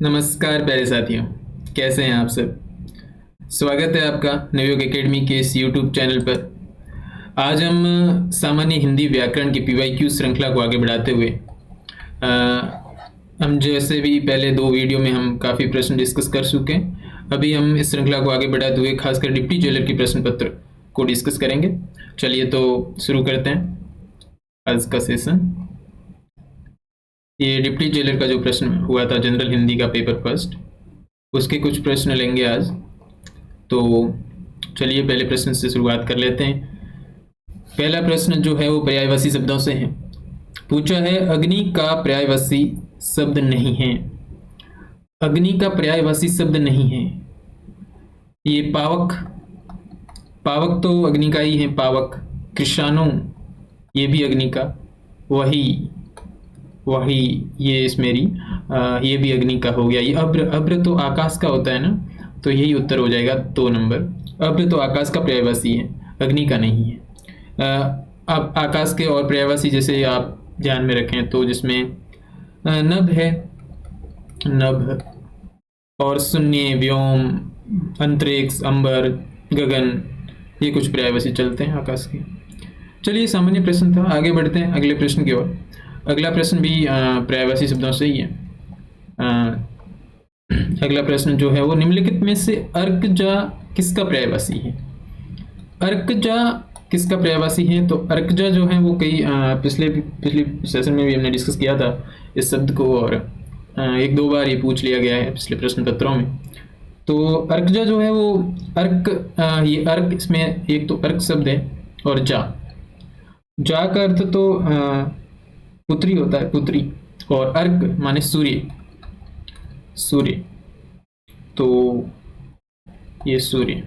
नमस्कार प्यारे साथियों, कैसे हैं आप सब। स्वागत है आपका नवयोग एकेडमी के इस यूट्यूब चैनल पर। आज हम सामान्य हिंदी व्याकरण की पीवाईक्यू श्रृंखला को आगे बढ़ाते हुए अ, हम जैसे भी पहले दो वीडियो में हम काफ़ी प्रश्न डिस्कस कर चुके हैं। अभी हम इस श्रृंखला को आगे बढ़ाते हुए खासकर डिप्टी जेलर की प्रश्न पत्र को डिस्कस करेंगे। चलिए तो शुरू करते हैं आज का सेशन। ये डिप्टी जेलर का जो प्रश्न हुआ था जनरल हिंदी का पेपर फर्स्ट, उसके कुछ प्रश्न लेंगे आज। तो चलिए पहले प्रश्न से शुरुआत कर लेते हैं। पहला प्रश्न जो है वो पर्यायवाची शब्दों से है। पूछा है अग्नि का पर्यायवाची शब्द नहीं है। अग्नि का पर्यायवाची शब्द नहीं है। ये पावक, पावक तो अग्नि का ही है। पावक, कृषाणु ये भी अग्नि का। वही वही ये इस मेरी ये भी अग्नि का हो गया। ये अब्र, अब्र तो आकाश का होता है ना, तो यही उत्तर हो जाएगा 2 नंबर। अब्र तो आकाश का पर्यायवाची है, अग्नि का नहीं है। अब आकाश के और पर्यायवाची जैसे आप ध्यान में रखें तो जिसमें नभ है, नभ, और शून्य, व्योम, अंतरिक्ष, अंबर, गगन, ये कुछ पर्यायवाची चलते हैं आकाश के। चलिए सामान्य प्रश्न था, आगे बढ़ते हैं अगले प्रश्न की ओर। अगला प्रश्न भी पर्यायवाची शब्दों से ही है। अगला प्रश्न जो है वो निम्नलिखित में से अर्कजा किसका पर्यायवाची है। अर्कजा किसका पर्यायवाची है? तो अर्कजा जो है वो कई पिछले सेशन में भी हमने डिस्कस किया था इस शब्द को, और एक दो बार ये पूछ लिया गया है पिछले प्रश्न पत्रों में। तो अर्कजा जो है वो अर्क, ये अर्क, इसमें एक तो अर्क शब्द है और जा का अर्थ तो पुत्री होता है, पुत्री, और अर्क माने सूर्य, सूर्य। तो ये सूर्य,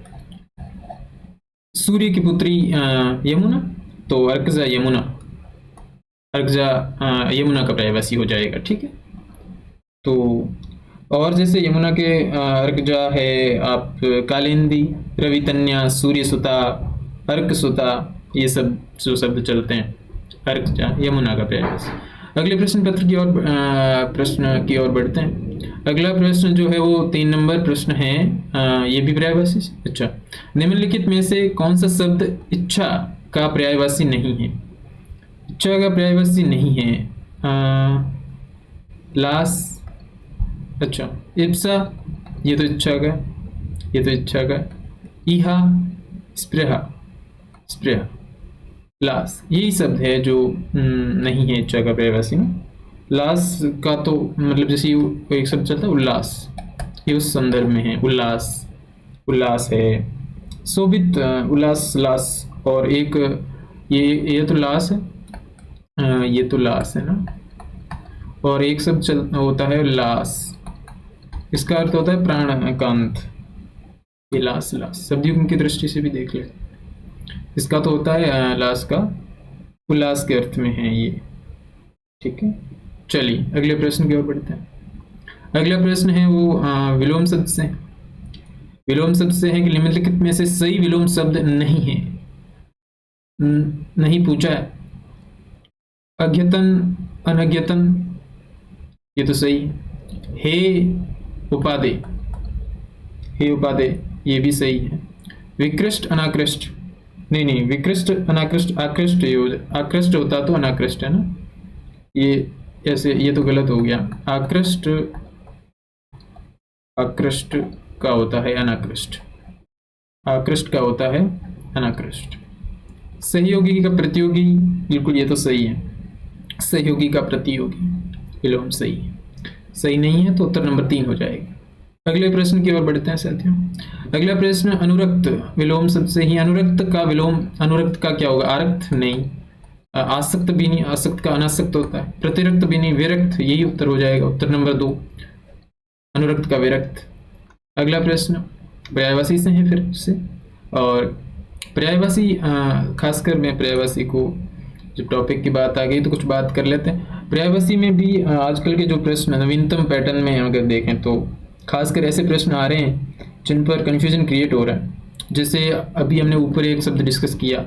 सूर्य की पुत्री यमुना, तो अर्कजा यमुना, अर्कजा यमुना का पर्यायवाची हो जाएगा। ठीक है। तो और जैसे यमुना के अर्कजा है आप कालिंदी, रवितन्या, सूर्यसुता, अर्कसुता, ये सब जो शब्द चलते हैं अर्कजा यमुना का पर्यायवाची। अगले प्रश्न पत्र की ओर प्रश्न की ओर बढ़ते हैं। अगला प्रश्न जो है वो 3 नंबर प्रश्न है। ये भी पर्यायवाची। अच्छा, निम्नलिखित में से कौन सा शब्द इच्छा का पर्यायवाची नहीं है? इच्छा का पर्यायवाची नहीं है। लास, अच्छा, इप्सा, ये तो इच्छा का, ये तो इच्छा का। इहा, स्पृहा, स्पृहा, लास, यही शब्द है जो नहीं है इच्छा का पर्यायवाची में। लास का तो मतलब जैसे एक शब्द चलता है उल्लास, ये उस संदर्भ में है। उल्लास, उल्लास है। शोभित, उल्लास, लास, और एक ये तो लास है, ये तो लास है ना, और एक शब्द होता है लास, इसका अर्थ होता है प्राणकांत। ये लास, लास शब्दयुग्म की दृष्टि से भी देख ले, इसका तो होता है लास का उल्लास के अर्थ में है ये। ठीक है। चलिए अगले प्रश्न की ओर बढ़ते हैं। अगला प्रश्न है वो विलोम शब्द से। विलोम शब्द से है कि निम्नलिखित में से सही विलोम शब्द नहीं है। नहीं पूछा है। अज्ञतन, अनज्ञतन, ये तो सही है। हे उपादे, हे उपादे, ये भी सही है। विकृष्ट, अनाकृष्ट, नहीं नहीं, विकृष्ट, अनाकृष्ट, आकृष्ट, आकृष्ट होता तो अनाकृष्ट है ना, ये ऐसे, ये तो गलत हो गया। आकृष्ट, आकृष्ट का होता है अनाकृष्ट, आकृष्ट का होता है अनाकृष्ट। सहयोगी का प्रतियोगी, बिल्कुल ये तो सही है। सहयोगी का प्रतियोगी, विलोम सही है। सही नहीं है तो उत्तर नंबर 3 हो जाएगा। अगले प्रश्न की ओर बढ़ते हैं साथियों। अगला प्रश्न अनुरक्त विलोम शब्द से ही। अनुरक्त का विलोम, अनुरक्त का क्या होगा? आरक्त नहीं, आसक्त भी नहीं, आसक्त का अनासक्त होता है। प्रतिरक्त भी नहीं, विरक्त, यही उत्तर हो जाएगा, उत्तर नंबर 2, अनुरक्त का विरक्त। अगला प्रश्न पर्यायवाची से है फिर से, और पर्यायवाची खासकर मैं पर्यायवाची को, जब टॉपिक की बात आ गई तो कुछ बात कर लेते हैं। पर्यायवाची में भी आजकल के जो प्रश्न नवीनतम पैटर्न में अगर देखें तो खासकर ऐसे प्रश्न आ रहे हैं जिन पर कन्फ्यूजन क्रिएट हो रहा है। जैसे अभी हमने ऊपर एक शब्द डिस्कस किया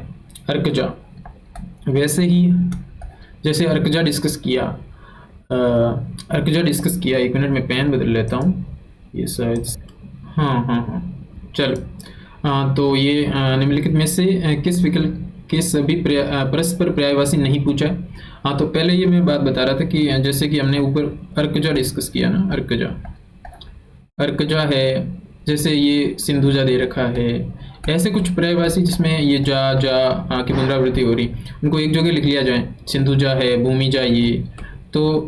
अर्कजा, वैसे ही जैसे अर्कजा डिस्कस किया, अर्कजा डिस्कस किया। एक मिनट में पेन बदल लेता हूँ, ये शायद, हाँ हाँ हाँ, चलो। तो ये निम्नलिखित में से किस विकल्प के सभी परस्पर पर्यायवाची नहीं पूछा है। हाँ, तो पहले ये मैं बात बता रहा था कि जैसे कि हमने ऊपर अर्कजा डिस्कस किया ना, अर्कजा, अर्कजा है, जैसे ये सिंधुजा दे रखा है, ऐसे कुछ पर्यायवाची जिसमें ये जा की पुनरावृत्ति हो रही, उनको एक जगह लिख लिया जाए, सिंधुजा है, भूमिजा, ये, तो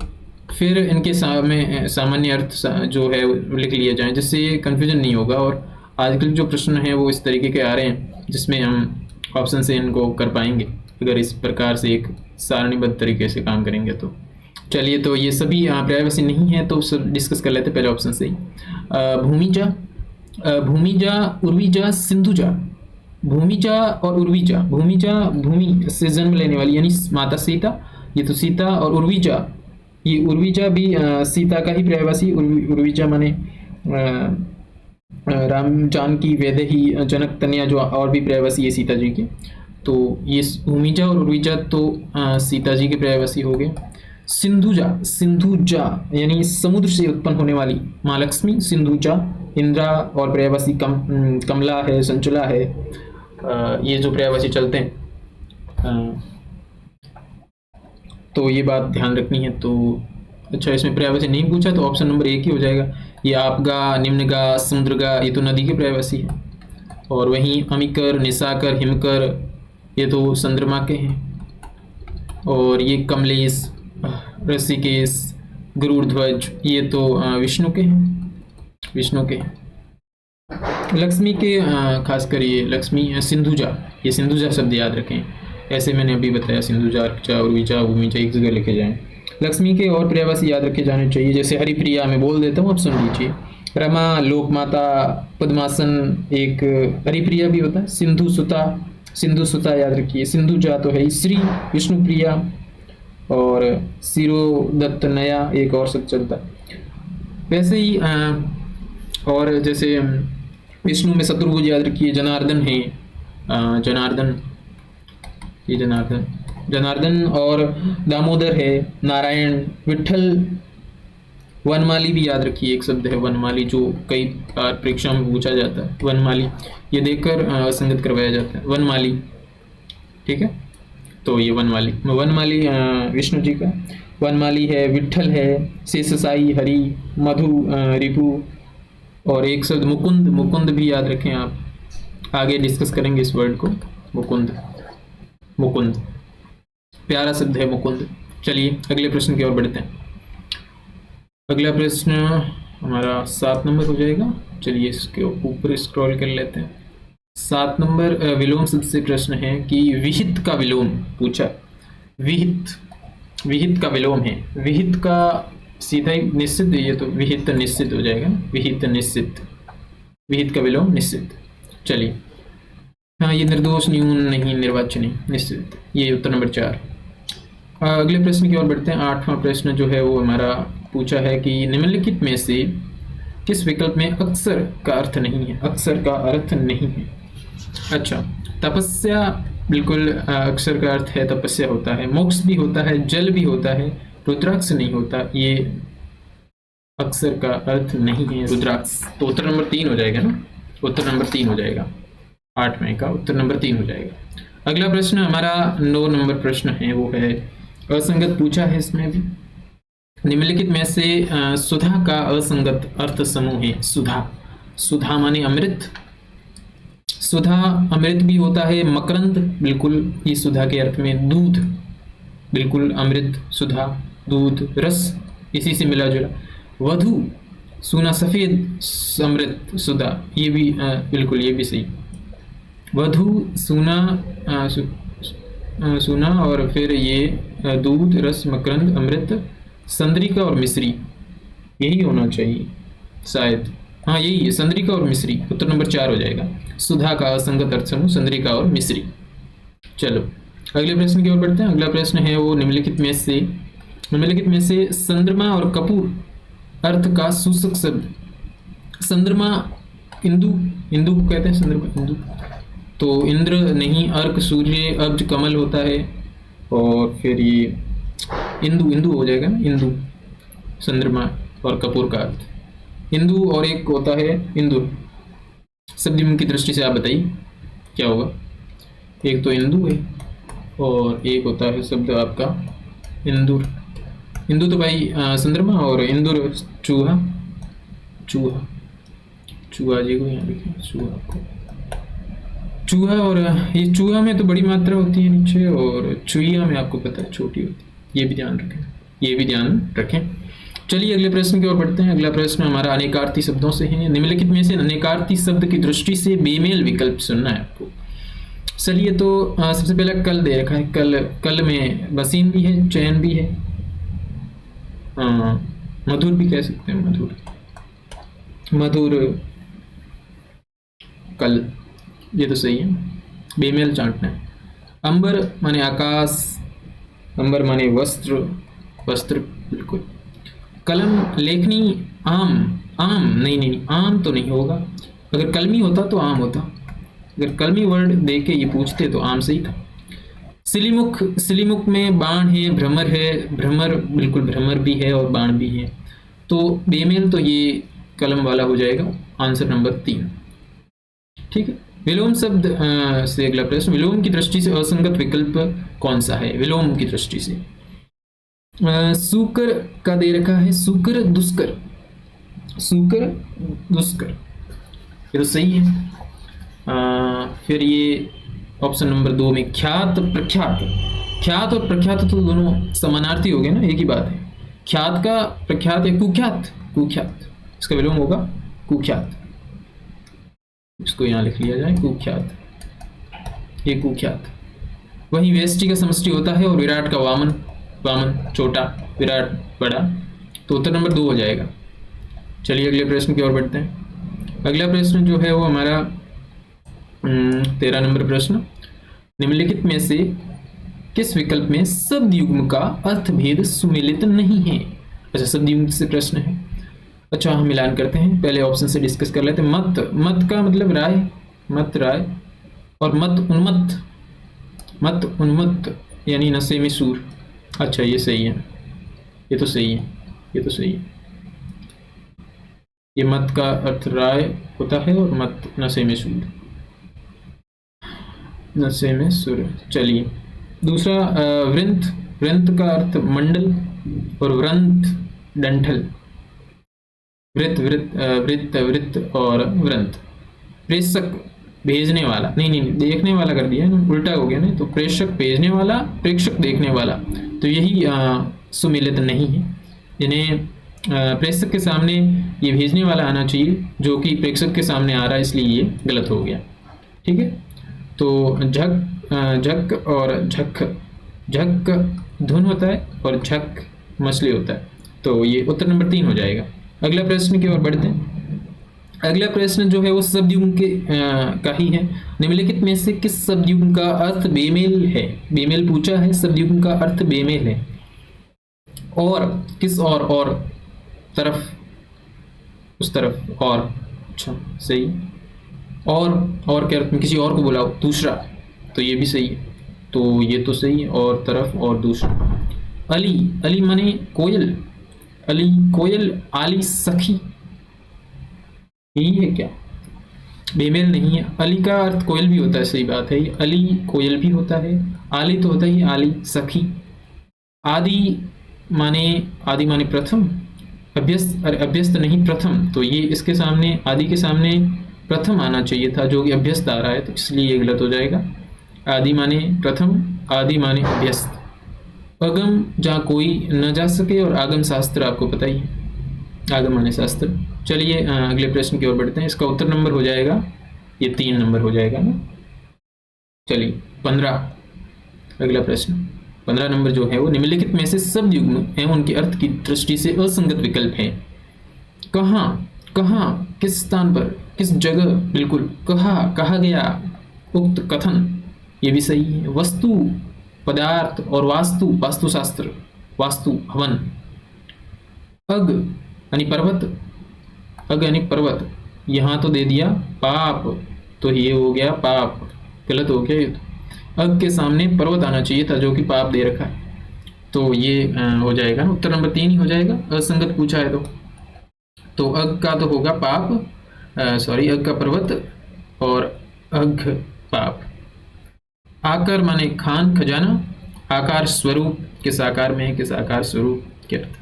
फिर इनके सामान्य अर्थ जो है वो लिख लिए जाएं, जिससे ये कन्फ्यूजन नहीं होगा। और आजकल जो प्रश्न हैं वो इस तरीके के आ रहे हैं जिसमें हम ऑप्शन से इनको कर पाएंगे अगर इस प्रकार से एक सारणीबद्ध तरीके से काम करेंगे तो। चलिए, तो ये सभी पर्यायवाची नहीं है तो सब डिस्कस कर लेते हैं पहले ऑप्शन से ही। भूमिजा, भूमिजा, उर्वीजा, सिंधुजा। भूमिजा और उर्वीजा, भूमिजा भूमि से जन्म लेने वाली यानी माता सीता, ये तो सीता, और उर्वीजा, ये उर्वीजा भी सीता का ही पर्यायवाची। उर्वीजा माने राम, जानकी, वैदेही, जनक, तनया, जो और भी पर्यायवाची है सीता जी के। तो ये भूमिजा और उर्वीजा तो सीता जी के पर्यायवाची हो गए। सिंधुजा, सिंधुजा यानी समुद्र से उत्पन्न होने वाली माँ लक्ष्मी, सिंधुजा। इंद्रा और पर्यायवाची कमला है, संचला है, ये जो पर्यायवाची चलते हैं, तो ये बात ध्यान रखनी है। तो अच्छा, इसमें पर्यायवाची नहीं पूछा तो ऑप्शन नंबर 1 ही हो जाएगा। ये आपगा, निम्नगा, समुद्रगा, ये तो नदी के पर्यायवाची है। और वहीं अमिकर, निशाकर, हिमकर, ये तो चंद्रमा के हैं। और ये कमलेश, ऋषिकेश, गरुड़ध्वज, ये तो विष्णु के हैं, विष्णु के हैं। लक्ष्मी के खासकर ये लक्ष्मी, सिंधुजा, ये सिंधुजा शब्द याद रखें, ऐसे मैंने अभी बताया, सिंधुजा, अर्कजा, उर्वीजा, भूमिजा एक जगह लिखे जाएं। लक्ष्मी के और पर्यायवाची याद रखे जाने चाहिए, जैसे हरिप्रिया, मैं बोल देता हूँ, आप सुन लीजिए। रमा, लोकमाता, पद्मासन, एक हरिप्रिया भी होता है। सिंधु सुता, सिंधु सुता याद रखिए। सिंधुजा तो है श्री, विष्णुप्रिया, और शिरोदत्त नया एक और शब्द चलता है। वैसे ही और जैसे विष्णु में शत्रुभुज याद रखिए। जनार्दन है, जनार्दन, ये जनार्दन, जनार्दन, और दामोदर है, नारायण, विठल। वनमाली भी याद रखिए, एक शब्द है वनमाली, जो कई बार परीक्षा में पूछा जाता है। वनमाली, ये देखकर असंगत करवाया जाता है, वनमाली, ठीक है। तो ये वनमाली, वनमाली विष्णु जी का। वनमाली है, विठल है, शेषसाई, हरि, मधु, रिपु, और एक शब्द मुकुंद, मुकुंद भी याद रखें आप, आगे डिस्कस करेंगे इस वर्ड को, मुकुंद, मुकुंद, प्यारा शब्द है मुकुंद। चलिए अगले प्रश्न की ओर बढ़ते हैं। अगला प्रश्न हमारा 7 नंबर हो जाएगा। चलिए इसके ऊपर स्क्रॉल कर लेते हैं। 7 नंबर विलोम शब्द से प्रश्न है कि विहित का विलोम पूछा। विहित, विहित का विलोम है, विहित का सीधा ही निश्चित, ये तो विहित निश्चित हो जाएगा, विहित निश्चित, विहित का विलोम निश्चित। चलिए, हाँ, ये निर्दोष, न्यून नहीं, निर्वाचनी, निश्चित, ये उत्तर नंबर 4। अगले प्रश्न की ओर बढ़ते हैं। 8वां प्रश्न जो है वो हमारा पूछा है कि निम्नलिखित में से किस विकल्प में अक्सर का अर्थ नहीं है, अक्सर का अर्थ नहीं है। अच्छा, तपस्या, बिल्कुल अक्सर का अर्थ है तपस्या होता है, मोक्ष भी होता है, जल भी होता है, रुद्राक्ष नहीं होता, ये अक्सर का अर्थ नहीं है रुद्राक्ष। तो उत्तर नंबर 3 हो जाएगा ना, उत्तर नंबर 3 हो जाएगा, 8वें का उत्तर नंबर 3 हो जाएगा। अगला प्रश्न हमारा 9 नंबर प्रश्न है, वो है असंगत पूछा है इसमें भी। निम्नलिखित में से सुधा का असंगत अर्थ समूह है। सुधा, सुधा माने अमृत, सुधा अमृत भी होता है, मकरंद, बिल्कुल ये सुधा के अर्थ में, दूध, बिल्कुल अमृत, सुधा, दूध, रस, इसी से मिला जुला। वधु, सोना, सफेद, अमृत, सुधा, ये भी बिल्कुल ये भी सही। वधु, सोना, सोना, और फिर ये दूध, रस, मकरंद, अमृत, संद्रिका और मिश्री, यही होना चाहिए शायद, हाँ यही है, संद्रिका और मिश्री, उत्तर नंबर 4 हो जाएगा। सुधा का असंगत अर्थ समूह संद्रिका और मिश्री। चलो अगले प्रश्न की ओर बढ़ते हैं। अगला प्रश्न है वो निम्नलिखित में से चंद्रमा और कपूर अर्थ का सूचक शब्द। चंद्रमा, इंदु, इंदु को कहते हैं चंद्रमा, इंदु, तो इंद्र नहीं, अर्क, सूर्य, अब्ज, कमल होता है, और फिर ये इंदु, इंदु हो जाएगा ना, इंदु, चंद्रमा और कपूर का अर्थ। हिंदू और एक होता है इंदुर। शब्द युग्म की दृष्टि से आप बताइए क्या होगा। एक तो हिंदू है और एक होता है शब्द आपका इंदुर। हिंदू तो भाई चंद्रमा, और इंदुर चूहा। चूहा चूहा जी को यहाँ लिखिए, चूहा को चूहा। और ये चूहा में तो बड़ी मात्रा होती है नीचे, और चुईया में आपको पता है छोटी होती है। ये भी ध्यान रखें, ये भी ध्यान रखें। चलिए अगले प्रश्न की ओर बढ़ते हैं। अगला प्रश्न हमारा अनेकार्थी शब्दों से है। निम्नलिखित में से अनेकार्थी शब्द की दृष्टि से बेमेल विकल्प सुनना है आपको। चलिए तो सबसे पहला कल दे रखा है। कल, कल में वसीम भी है, चैन भी है, मधुर भी कह सकते हैं, मधुर, मधुर, कल, ये तो सही है। बेमेल चाटना है। अंबर माने आकाश, अंबर माने वस्त्र, वस्त्र बिल्कुल। कलम, लेखनी, आम, आम नहीं नहीं नहीं, आम तो नहीं होगा। अगर कलमी होता तो आम होता। अगर कलमी वर्ड दे के ये पूछते तो आम सही था। सिलीमुख, सिलीमुख में बाण है, भ्रमर है, भ्रमर बिल्कुल, भ्रमर भी है और बाण भी है। तो बेमेल तो ये कलम वाला हो जाएगा, आंसर नंबर 3। ठीक है। विलोम शब्द से अगला प्रश्न। विलोम की दृष्टि से असंगत विकल्प कौन सा है? विलोम की दृष्टि से सूकर का दे रखा है, सूकर, दुष्कर, सूकर, दुष्कर, ये तो सही है। फिर ये ऑप्शन नंबर 2 में ख्यात, प्रख्यात। ख्यात और प्रख्यात तो दोनों समानार्थी हो गए ना, एक ही बात है। ख्यात का प्रख्यात है कुख्यात, कुख्यात, इसका विलोम होगा कुख्यात। इसको यहाँ लिख लिया जाए, कुख्यात, ये कुख्यात। वहीं वेष्टि का समष्टि होता है, और विराट का वामन, वामन छोटा, विराट बड़ा। तो उत्तर नंबर 2 हो जाएगा। चलिए अगले प्रश्न की ओर बढ़ते हैं। अगला प्रश्न जो है वो हमारा 13 नंबर प्रश्न। निम्नलिखित में से किस विकल्प में शब्द युग्म का अर्थभेद सुमेलित नहीं है? अच्छा, शब्द युग्म से प्रश्न है। अच्छा, हम मिलान करते हैं, पहले ऑप्शन से डिस्कस कर लेते हैं। मत, मत का मतलब राय, मत राय, और मत उन्मत्त, मत उन्मत्त यानी नशे में सूर। अच्छा, ये सही है, ये तो सही है, ये तो सही है। ये मत का अर्थ राय होता है और मत नशे में सूर, नशे में सुर। चलिए दूसरा, वृंत, वृंत का अर्थ मंडल, और वृंत डंठल। वृत्त, वृत्त, वृत्त, वृत्त और वृंत। प्रेषक, भेजने वाला, नहीं नहीं देखने वाला कर दिया ना, उल्टा हो गया ना। तो प्रेषक भेजने वाला, प्रेक्षक देखने वाला, तो यही सुमेलित नहीं है। इन्हें प्रेषक के सामने ये भेजने वाला आना चाहिए, जो कि प्रेक्षक के सामने आ रहा है, इसलिए ये गलत हो गया। ठीक है। तो झक, झक और झक, झक धुन होता है और झक मछली होता है। तो ये उत्तर नंबर 3 हो जाएगा। अगला प्रश्न की ओर बढ़ते हैं। अगला प्रश्न जो है वो शब्द युग्म के का ही है। निम्नलिखित में से किस शब्द युग्म का अर्थ बेमेल है? बेमेल पूछा है, शब्द युग्म का अर्थ बेमेल है। और किस और तरफ, उस तरफ, और, अच्छा सही। और के अर्थ में किसी और को बुलाओ, दूसरा, तो ये भी सही है। तो ये तो सही है, और तरफ और दूसरा। अली, अली माने कोयल, अली कोयल, आली सखी, यही है क्या? बेमेल नहीं है। अली का अर्थ कोयल भी होता है, सही बात है। अली कोयल भी होता है, आली तो होता ही, आली सखी। आदि माने प्रथम, अभ्यस्त, अरे अभ्यस्त नहीं प्रथम, तो ये इसके सामने, आदि के सामने प्रथम आना चाहिए था, जो कि अभ्यस्त आ रहा है, तो इसलिए ये गलत हो जाएगा। आदि माने प्रथम, आदि माने अभ्यस्त। अगम, जहाँ कोई न जा सके, और आगम शास्त्र आपको पता ही है, आगम माने शास्त्र। चलिए अगले प्रश्न की ओर बढ़ते हैं। इसका उत्तर नंबर हो जाएगा, ये 3 नंबर हो जाएगा ना। चलिए 15 अगला प्रश्न। 15 नंबर जो है वो, निम्नलिखित में से शब्द युग्म एवं उनके अर्थ की दृष्टि से असंगत विकल्प है। कहाँ, कहाँ, किस स्थान पर, किस जगह, बिल्कुल, कहा गया, उक्त, कथन, ये भी सही है। वस्तु, पदार्थ, और वास्तु, वास्तुशास्त्र, वास्तु, हवन। अग यानी पर्वत, अग यानी पर्वत, यहाँ तो दे दिया पाप, तो ये हो गया पाप, गलत हो गया ये तो। अग के सामने पर्वत आना चाहिए था, जो कि पाप दे रखा है। तो ये हो जाएगा ना, उत्तर नंबर 3 ही हो जाएगा। असंगत पूछा है तो अग का तो होगा पाप, सॉरी अग का पर्वत और अघ पाप। आकर माने खान खजाना, आकार स्वरूप, किस आकार में है, किस आकार स्वरूप के अर्थ।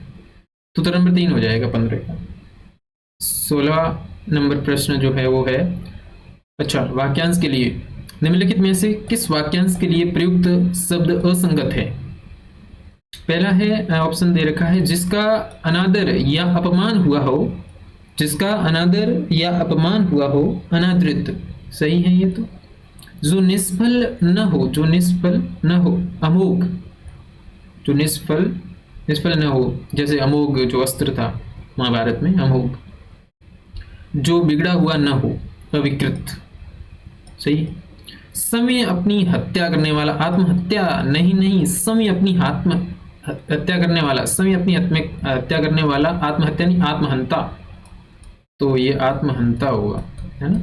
तो उत्तर नंबर 3 हो जाएगा 15 का। 16 नंबर प्रश्न जो है वो है, अच्छा, वाक्यांश के लिए निम्नलिखित में से किस वाक्यांश के लिए प्रयुक्त शब्द असंगत है। पहला है, ऑप्शन दे रखा है, जिसका अनादर या अपमान हुआ हो, जिसका अनादर या अपमान हुआ हो, अनादृत, सही है ये तो। जो निष्फल न हो, जो निष्फल न हो, अमोघ, जो निष्फल निष्फल न हो, जैसे अमोघ जो अस्त्र था महाभारत में, अमोघ। जो बिगड़ा हुआ न हो, अविकृत, सही। समय अपनी हत्या करने वाला, आत्महत्या नहीं नहीं, समय अपनी हत्या करने वाला, समय अपनी हत्या करने वाला, आत्महत्या नहीं आत्महंता, तो ये आत्महंता होगा, है ना।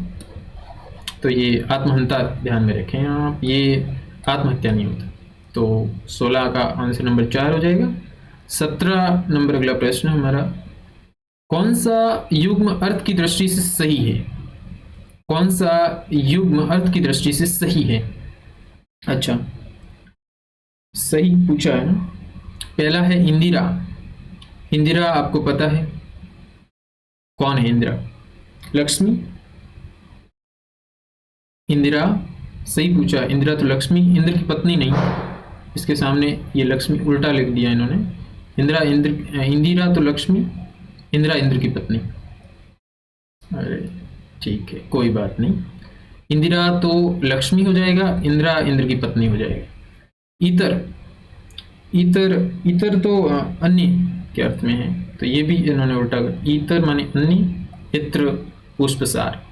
तो ये आत्महंता ध्यान में रखें आप, ये आत्महत्या नहीं होता। तो 16 का आंसर नंबर 4 हो जाएगा। 17 नंबर अगला प्रश्न हमारा, कौन सा युग्म अर्थ की दृष्टि से सही है, कौन सा युग्म अर्थ की दृष्टि से सही है। अच्छा, सही पूछा है ना। पहला है इंदिरा। इंदिरा आपको पता है कौन है इंदिरा, लक्ष्मी। इंदिरा सही पूछा, इंदिरा तो लक्ष्मी, इंद्र की पत्नी नहीं, इसके सामने ये लक्ष्मी उल्टा लिख दिया इन्होंने। इंदिरा तो लक्ष्मी, इंदिरा इंद्र की पत्नी। अरे ठीक है, कोई बात नहीं, इंदिरा तो लक्ष्मी हो जाएगा, इंदिरा इंद्र की पत्नी हो जाएगा। इतर, इतर, इतर तो अन्य के अर्थ में है, तो ये भी इन्होंने उल्टा कर, इतर माने अन्य, इत्र पुष्पसार,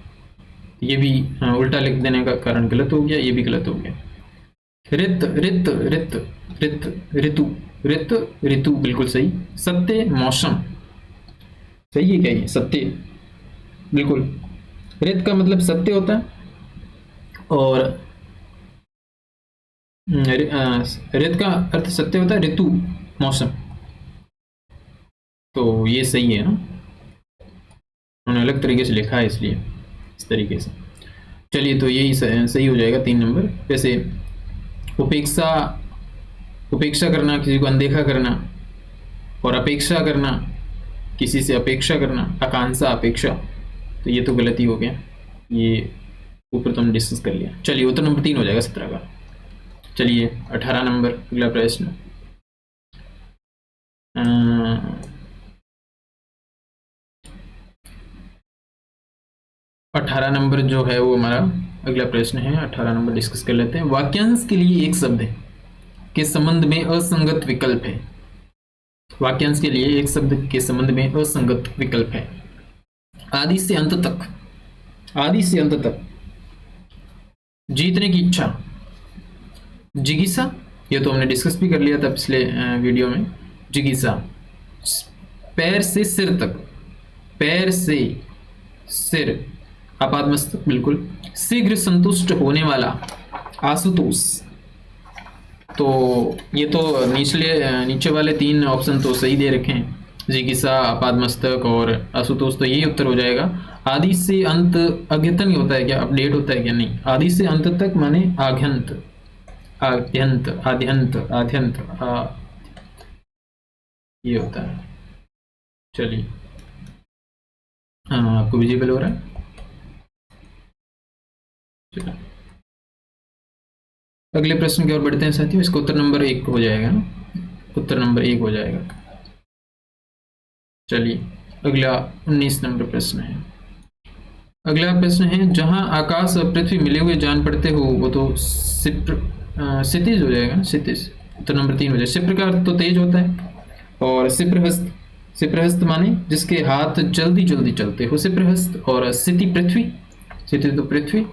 ये भी उल्टा लिख देने का कारण गलत हो गया, ये भी गलत हो गया। रित, रित, रित, रित, ऋतु, रित, ऋतु बिल्कुल सही। सत्य, मौसम, सही है क्या ये, सत्य बिल्कुल। रित का मतलब सत्य होता है, और रित का अर्थ सत्य होता है, ऋतु मौसम, तो ये सही है ना, उन्होंने अलग तरीके से लिखा है इसलिए इस तरीके से। चलिए, तो यही सही हो जाएगा 3 नंबर। जैसे उपेक्षा, उपेक्षा करना, किसी को अनदेखा करना, और अपेक्षा करना, किसी से अपेक्षा करना, आकांक्षा, अपेक्षा, तो ये तो गलती हो गया, ये ऊपर तो हमने डिस्कस कर लिया। चलिए, उत्तर नंबर 3 हो जाएगा 17 का। चलिए 18 नंबर अगला प्रश्न, 18 नंबर जो है वो हमारा अगला प्रश्न है। 18 नंबर डिस्कस कर लेते हैं। वाक्यांश के लिए एक शब्द के संबंध में असंगत विकल्प है। वाक्यांश के लिए एक शब्द के संबंध में असंगत विकल्प है। आदि से अंत तक, आदि से अंत तक, जीतने की इच्छा, जिज्ञासा, ये तो हमने डिस्कस भी कर लिया था पिछले वीडियो में, जिज्ञासा। पैर से सिर तक, पैर से सिर, आपातमस्तक बिल्कुल। शीघ्र संतुष्ट होने वाला, आशुतोष, तो ये तो नीचे वाले 3 ऑप्शन तो सही दे रखे हैं, जिज्ञासा, आपातमस्तक और आशुतोष, तो यही उत्तर हो जाएगा। आदि से अंत, अद्यतन ही होता है क्या, अपडेट होता है क्या, नहीं, आदि से अंत तक माने आद्यंत, आद्यंत, आद्यंत, आद्यंत, ये होता है। चलिए, हाँ, आपको विजिबल हो रहा है। चलिए अगले प्रश्न की ओर बढ़ते हैं साथियों। इसका उत्तर नंबर 1 हो जाएगा ना, उत्तर नंबर 1 हो जाएगा। चलिए अगला 19 नंबर प्रश्न है। अगला प्रश्न है, जहां आकाश और पृथ्वी मिले हुए जान पड़ते हो वो तो क्षितिज हो जाएगा ना, क्षितिज, उत्तर नंबर 3 हो जाएगा। क्षिप्र का अर्थ तो तेज होता है, और क्षिप्रहस्त, क्षिप्रहस्त माने जिसके हाथ जल्दी जल्दी चलते हो, क्षिप्रहस्त। और क्षिति पृथ्वी, क्षिति तो पृथ्वी,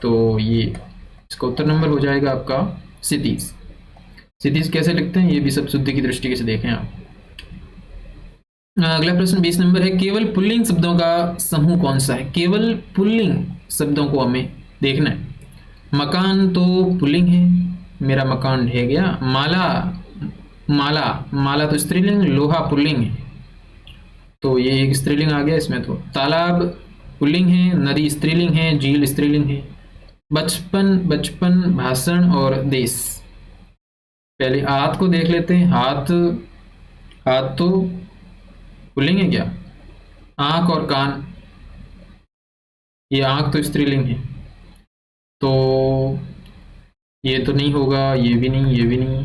तो ये इसका उत्तर नंबर हो जाएगा आपका क्षितिज। क्षितिज कैसे लिखते हैं ये भी सब शुद्धि की दृष्टि से देखें आप। अगला प्रश्न 20 नंबर है, केवल पुल्लिंग शब्दों का समूह कौन सा है। केवल पुल्लिंग शब्दों को हमें देखना है। मकान तो पुल्लिंग है, मेरा मकान ढह गया। माला, माला, माला तो स्त्रीलिंग, लोहा पुल्लिंग है, तो ये एक स्त्रीलिंग आ गया इसमें। तो तालाब पुल्लिंग है, नदी स्त्रीलिंग है, झील स्त्रीलिंग है। बचपन, बचपन, भाषण और देश। पहले हाथ को देख लेते हैं। हाथ, हाथ तो पुल्लिंग है क्या? आंख और कान, ये आंख तो स्त्रीलिंग है, तो ये तो नहीं होगा, ये भी नहीं, ये भी नहीं,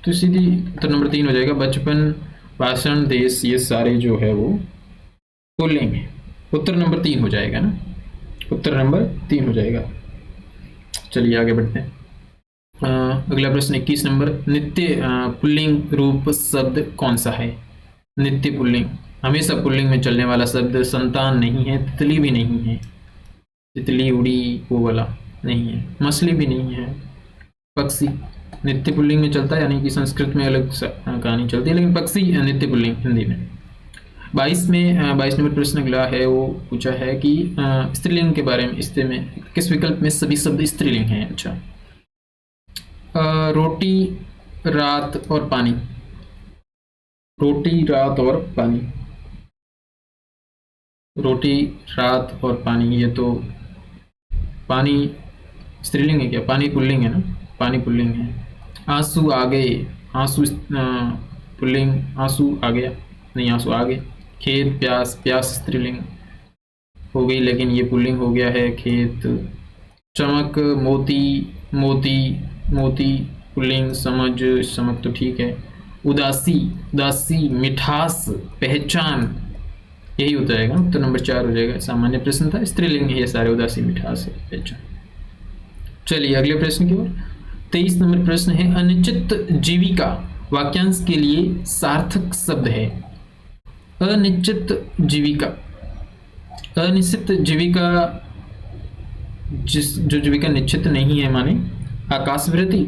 तो सीधी उत्तर नंबर 3 हो जाएगा। बचपन, भाषण, देश, ये सारे जो है वो पुल्लिंग है। उत्तर नंबर 3 हो जाएगा ना, उत्तर नंबर 3 हो जाएगा। चलिए आगे बढ़ते हैं। अगला प्रश्न 21 नंबर। नित्य पुल्लिंग रूप शब्द कौन सा है? नित्य पुल्लिंग, हमेशा पुल्लिंग में चलने वाला शब्द संतान नहीं है, तितली भी नहीं है, तितली उड़ी वो वाला नहीं है, मछली भी नहीं है, पक्षी नित्य पुल्लिंग में चलता है, यानी कि संस्कृत में अलग कहानी चलती है, लेकिन पक्षी नित्य पुल्लिंग हिंदी में। 22 नंबर प्रश्न अगला है, वो पूछा है कि स्त्रीलिंग के बारे में, इससे में किस विकल्प में सभी शब्द स्त्रीलिंग हैं? अच्छा, रोटी, रात और पानी। रोटी, रात और पानी, रोटी, रात और पानी, ये तो पानी स्त्रीलिंग है क्या? पानी पुल्लिंग है ना, पानी पुल्लिंग है। आंसू आ गए, आंसू पुल्लिंग, आंसू आ गया नहीं, आंसू आ गए। खेत, प्यास, प्यास स्त्रीलिंग हो गई, लेकिन ये पुल्लिंग हो गया है, खेत। चमक, मोती, मोती, मोती पुल्लिंग। समझ, समझ तो ठीक है। उदासी, उदासी, मिठास, पहचान, यही हो जाएगा, तो नंबर 4 हो जाएगा। सामान्य प्रश्न था, स्त्रीलिंग है ये सारे, उदासी, मिठास, पहचान। चलिए अगले प्रश्न की ओर। 23 नंबर प्रश्न है, अनिश्चित जीविका वाक्यांश के लिए सार्थक शब्द है। अनिश्चित जीविका, अनिश्चित जीविका, जो जीविका निश्चित नहीं है, माने आकाशवृत्ति।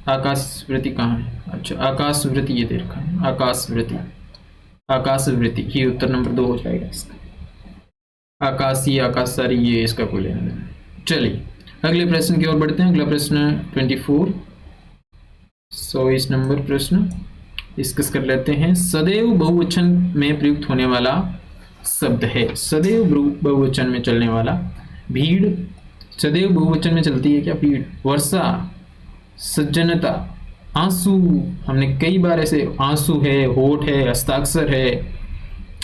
आकाशवृत्ति कहाँ है? अच्छा, आकाशवृत्ति ये दे रखा है, आकाशवृत्ति, आकाशवृत्ति, ये उत्तर नंबर 2 हो जाएगा इसका। आकाशीय, आकाशसारी, ये इसका कोई लेना देना। चलिए अगले प्रश्न की ओर बढ़ते हैं। अगला प्रश्न 24, 120 नंबर प्रश्न डिस्कस कर लेते हैं। सदैव बहुवचन में प्रयुक्त होने वाला शब्द है। सदैव बहुवचन में चलने वाला। भीड़ सदैव बहुवचन में चलती है क्या? भीड़। वर्षा, सज्जनता, आंसू, हमने कई बार ऐसे आंसू है, होठ है, हस्ताक्षर है,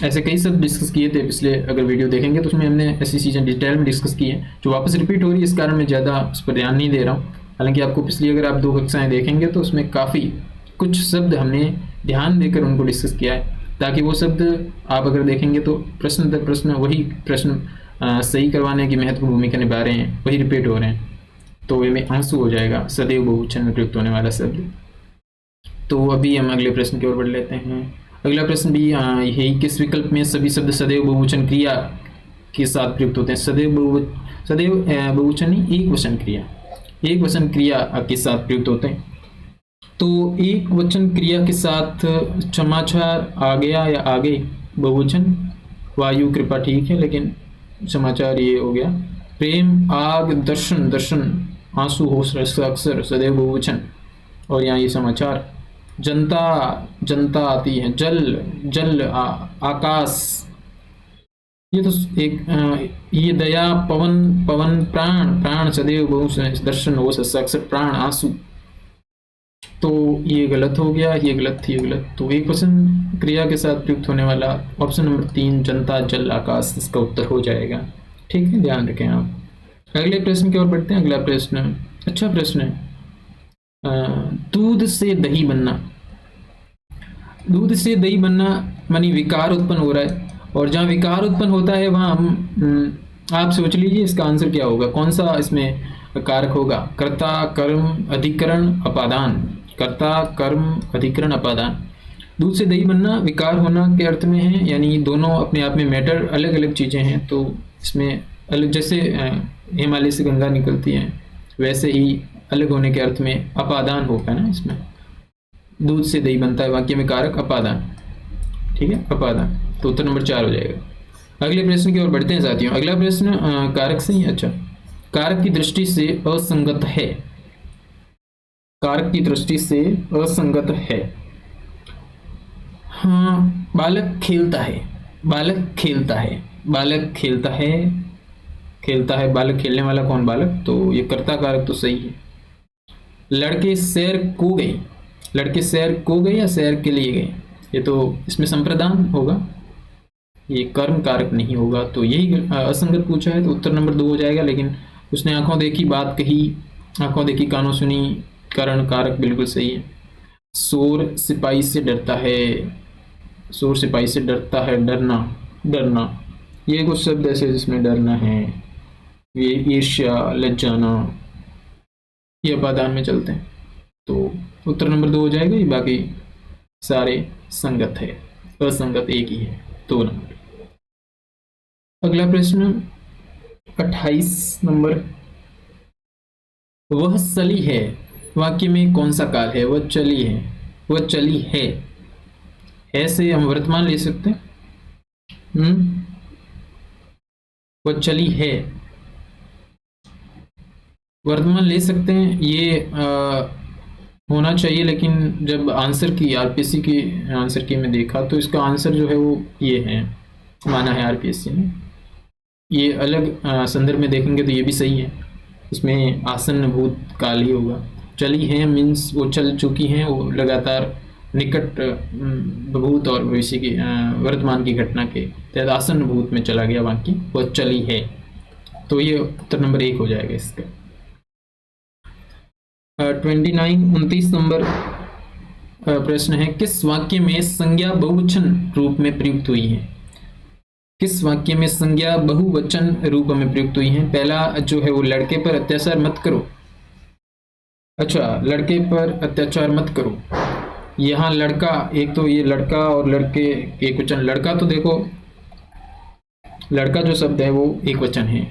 ऐसे कई शब्द डिस्कस किए थे पिछले, अगर वीडियो देखेंगे तो उसमें हमने ऐसी चीज़ें डिटेल में डिस्कस की है, जो वापस रिपीट हो रही है, इस कारण मैं ज़्यादा उस पर ध्यान नहीं दे रहा हूँ। हालांकि आपको पिछली अगर आप 2 कक्षाएं देखेंगे तो उसमें काफ़ी कुछ शब्द हमने ध्यान देकर उनको डिस्कस किया है, ताकि वो शब्द आप अगर देखेंगे तो प्रश्न दर प्रश्न वही प्रश्न सही करवाने की महत्वपूर्ण भूमिका निभा रहे हैं, वही रिपीट हो रहे हैं। तो वे में आंसू हो जाएगा सदैव बहुवचन में प्रयुक्त होने वाला शब्द। तो अभी हम अगले प्रश्न की ओर बढ़ लेते हैं। अगला प्रश्न भी यही, किस विकल्प में सभी शब्द सदैव बहुवचन क्रिया के साथ प्रयुक्त होते हैं? सदैव बहुवचन नहीं, एक वचन क्रिया, एक वचन क्रिया के साथ प्रयुक्त होते हैं। तो एक वचन क्रिया के साथ समाचार आ गया या आ गए बहुवचन। वायु, कृपा ठीक है, लेकिन समाचार ये हो गया। प्रेम, आग, दर्शन, दर्शन, आंसू, होश, अक्षर, सदैव बहुवचन, और यहाँ ये समाचार। जनता, जनता आती है। जल, जल, आकाश, ये तो एक ये दया, पवन, पवन, प्राण, प्राण, सदैव बहुवचन, दर्शन, होश, अक्षर, प्राण, आंसू, तो ये गलत हो गया, ये गलत थी, ये गलत। तो एक वचन क्रिया के साथ प्रयुक्त होने वाला ऑप्शन नंबर 3 जनता, जल, आकाश, इसका उत्तर हो जाएगा। ठीक है, ध्यान रखें आप। अगले प्रश्न की ओर बढ़ते हैं। अगला प्रश्न अच्छा प्रश्न है। दूध से दही बनना। दूध से दही बनना मानी विकार उत्पन्न हो रहा है, और जहाँ विकार उत्पन्न होता है वहाँ हम आप सोच लीजिए इसका आंसर क्या होगा, कौन सा इसमें कारक होगा? कर्ता, कर्म, अधिकरण, अपादान। कर्ता, कर्म, अधिकरण, अपादान। दूध से दही बनना विकार होना के अर्थ में है, यानी दोनों अपने आप में मैटर अलग अलग चीज़ें हैं, तो इसमें अलग, जैसे हिमालय से गंगा निकलती है वैसे ही अलग होने के अर्थ में अपादान होगा ना। इसमें दूध से दही बनता है, वाक्य में कारक अपादान। ठीक है, अपादान, तो उत्तर नंबर 4 हो जाएगा। अगले प्रश्न की ओर बढ़ते हैं साथियों। अगला प्रश्न कारक से ही, अच्छा, कारक की दृष्टि से असंगत है। कारक की दृष्टि से असंगत है। हाँ, बालक खेलता है, बालक खेलता है, बालक खेलता है, खेलता है, बालक खेलने वाला कौन? बालक। तो ये कर्ता कारक तो सही है। लड़के सैर को गए, लड़के सैर को गए या सैर के लिए गए? ये तो इसमें संप्रदान होगा, ये कर्म कारक नहीं होगा। तो यही असंगत पूछा है, तो उत्तर नंबर 2 हो जाएगा। लेकिन उसने आंखों देखी बात कही, आंखों देखी कानों सुनी, करण कारक बिल्कुल सही है। शोर सिपाही से डरता है, शोर सिपाही से डरता है, डरना, डरना, ये कुछ शब्द ऐसे जिसमें डरना है। ये ईर्ष्या, लज्जाना, ये अपादान में चलते हैं। तो उत्तर नंबर 2 हो जाएगा। ये बाकी सारे संगत है, असंगत एक ही है, 2 नंबर। अगला प्रश्न 28 नंबर, वह चली है, वाक्य में कौन सा काल है? वह चली है, वह चली है से हम वर्तमान ले सकते हैं। वह चली है, वर्तमान ले सकते हैं, ये होना चाहिए। लेकिन जब आंसर की, आरपीएससी की आंसर की में देखा तो इसका आंसर जो है वो ये है, माना है आरपीएससी ने। ये अलग संदर्भ में देखेंगे तो ये भी सही है, इसमें आसन्न भूत काल ही होगा। चली हैं मीन्स वो चल चुकी हैं, वो लगातार निकट भूत और भविष्य की वर्तमान की घटना के तहत आसन्न भूत में चला गया वाक्य, वो चली है। तो ये उत्तर नंबर 1 हो जाएगा इसका। 29 नंबर प्रश्न है, किस वाक्य में संज्ञा बहुवचन रूप में प्रयुक्त हुई है? किस वाक्य में संज्ञा बहुवचन रूप में प्रयुक्त हुई है? पहला जो है वो लड़के पर अत्याचार मत करो। अच्छा, लड़के पर अत्याचार मत करो, यहाँ लड़का, एक तो ये लड़का और लड़के एक वचन। लड़का तो देखो, लड़का जो शब्द है वो एक वचन है,